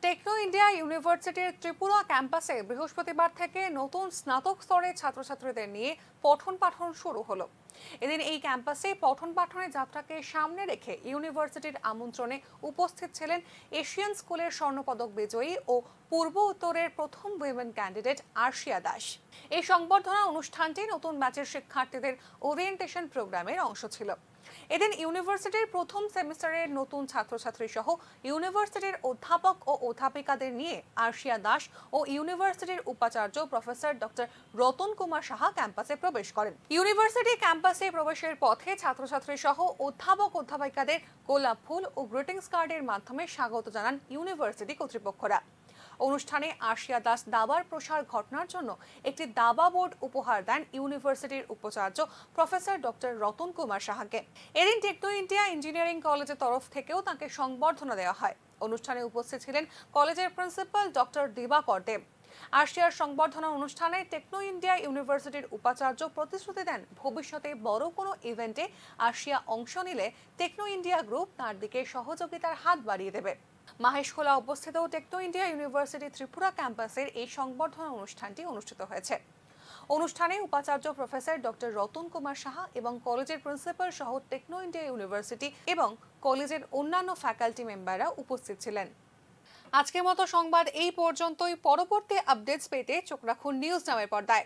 টেকনো ইন্ডিয়া ইউনিভার্সিটির ত্রিপুরা ক্যাম্পাসে বৃহস্পতিবার থেকে নতুন স্নাতক স্তরের ছাত্রছাত্রীদের নিয়ে পঠন পাঠন শুরু হলো। এদিন এই ক্যাম্পাসে পঠন পাঠনের যাত্রাকে সামনে রেখে ইউনিভার্সিটির আমন্ত্রণে উপস্থিত ছিলেন এশিয়ান স্কুলের স্বর্ণপদক বিজয়ী ও পূর্ব উত্তরের প্রথম উইমেন ক্যান্ডিডেট আরশিয়া দাস। এই সংবর্ধনা অনুষ্ঠানটি নতুন ব্যাচের শিক্ষার্থীদের ওরিয়েন্টেশন প্রোগ্রামের অংশ ছিল। এদিন ইউনিভার্সিটির প্রথম সেমিস্টারের নতুন ছাত্রছাত্রী সহ ইউনিভার্সিটির অধ্যাপক ও অধ্যাপিকাদের নিয়ে আরশিয়া দাস ও ইউনিভার্সিটির উপাচার্য প্রফেসর ডক্টর রতন কুমার সাহা ক্যাম্পাসে প্রবেশ করেন। ইউনিভার্সিটি ক্যাম্পাসে প্রবেশের পথে ছাত্রছাত্রী সহ অধ্যাপক অধ্যাপিকাদের গোলাপ ফুল ও গ্রিটিংস কার্ডের মাধ্যমে স্বাগত জানান ইউনিভার্সিটি কর্তৃপক্ষরা। অনুষ্ঠানে আরশিয়া দাস দাবার প্রসার ঘটনার জন্য একটি দাবা বোর্ড উপহার দেন ইউনিভার্সিটির উপাচার্য প্রফেসর ডক্টর রতন কুমার সাহাকে। এদিন টেকনো ইন্ডিয়া ইঞ্জিনিয়ারিং কলেজের তরফ থেকেও তাকে সংবর্ধনা দেওয়া হয়। অনুষ্ঠানে উপস্থিত ছিলেন কলেজের প্রিন্সিপাল ডক্টর দিবাকর দেব। আরশিয়ার সংবর্ধনা অনুষ্ঠানে টেকনো ইন্ডিয়া ইউনিভার্সিটির উপাচার্য প্রতিশ্রুতি দেন ভবিষ্যতে বড় কোনো ইভেন্টে আরশিয়া অংশ নিলে টেকনো ইন্ডিয়া গ্রুপ তার দিকে সহযোগিতার হাত বাড়িয়ে দেবে। মাহেশখোলা অবস্থিত টেকনো ইন্ডিয়া ইউনিভার্সিটি ত্রিপুরা ক্যাম্পাসের এই সংবর্ধনা অনুষ্ঠানটি অনুষ্ঠিত হয়েছে। অনুষ্ঠানে উপাচার্য প্রফেসর ডক্টর রতন কুমার সাহা এবং কলেজের প্রিন্সিপাল সহ টেকনো ইন্ডিয়া ইউনিভার্সিটি এবং কলেজের অন্যান্য ফ্যাকাল্টি মেম্বাররা উপস্থিত ছিলেন। আজকের মতো সংবাদ এই পর্যন্তই। পরবর্তী আপডেটস পেতে চোখ রাখুন নিউজ নামের পর্দায়।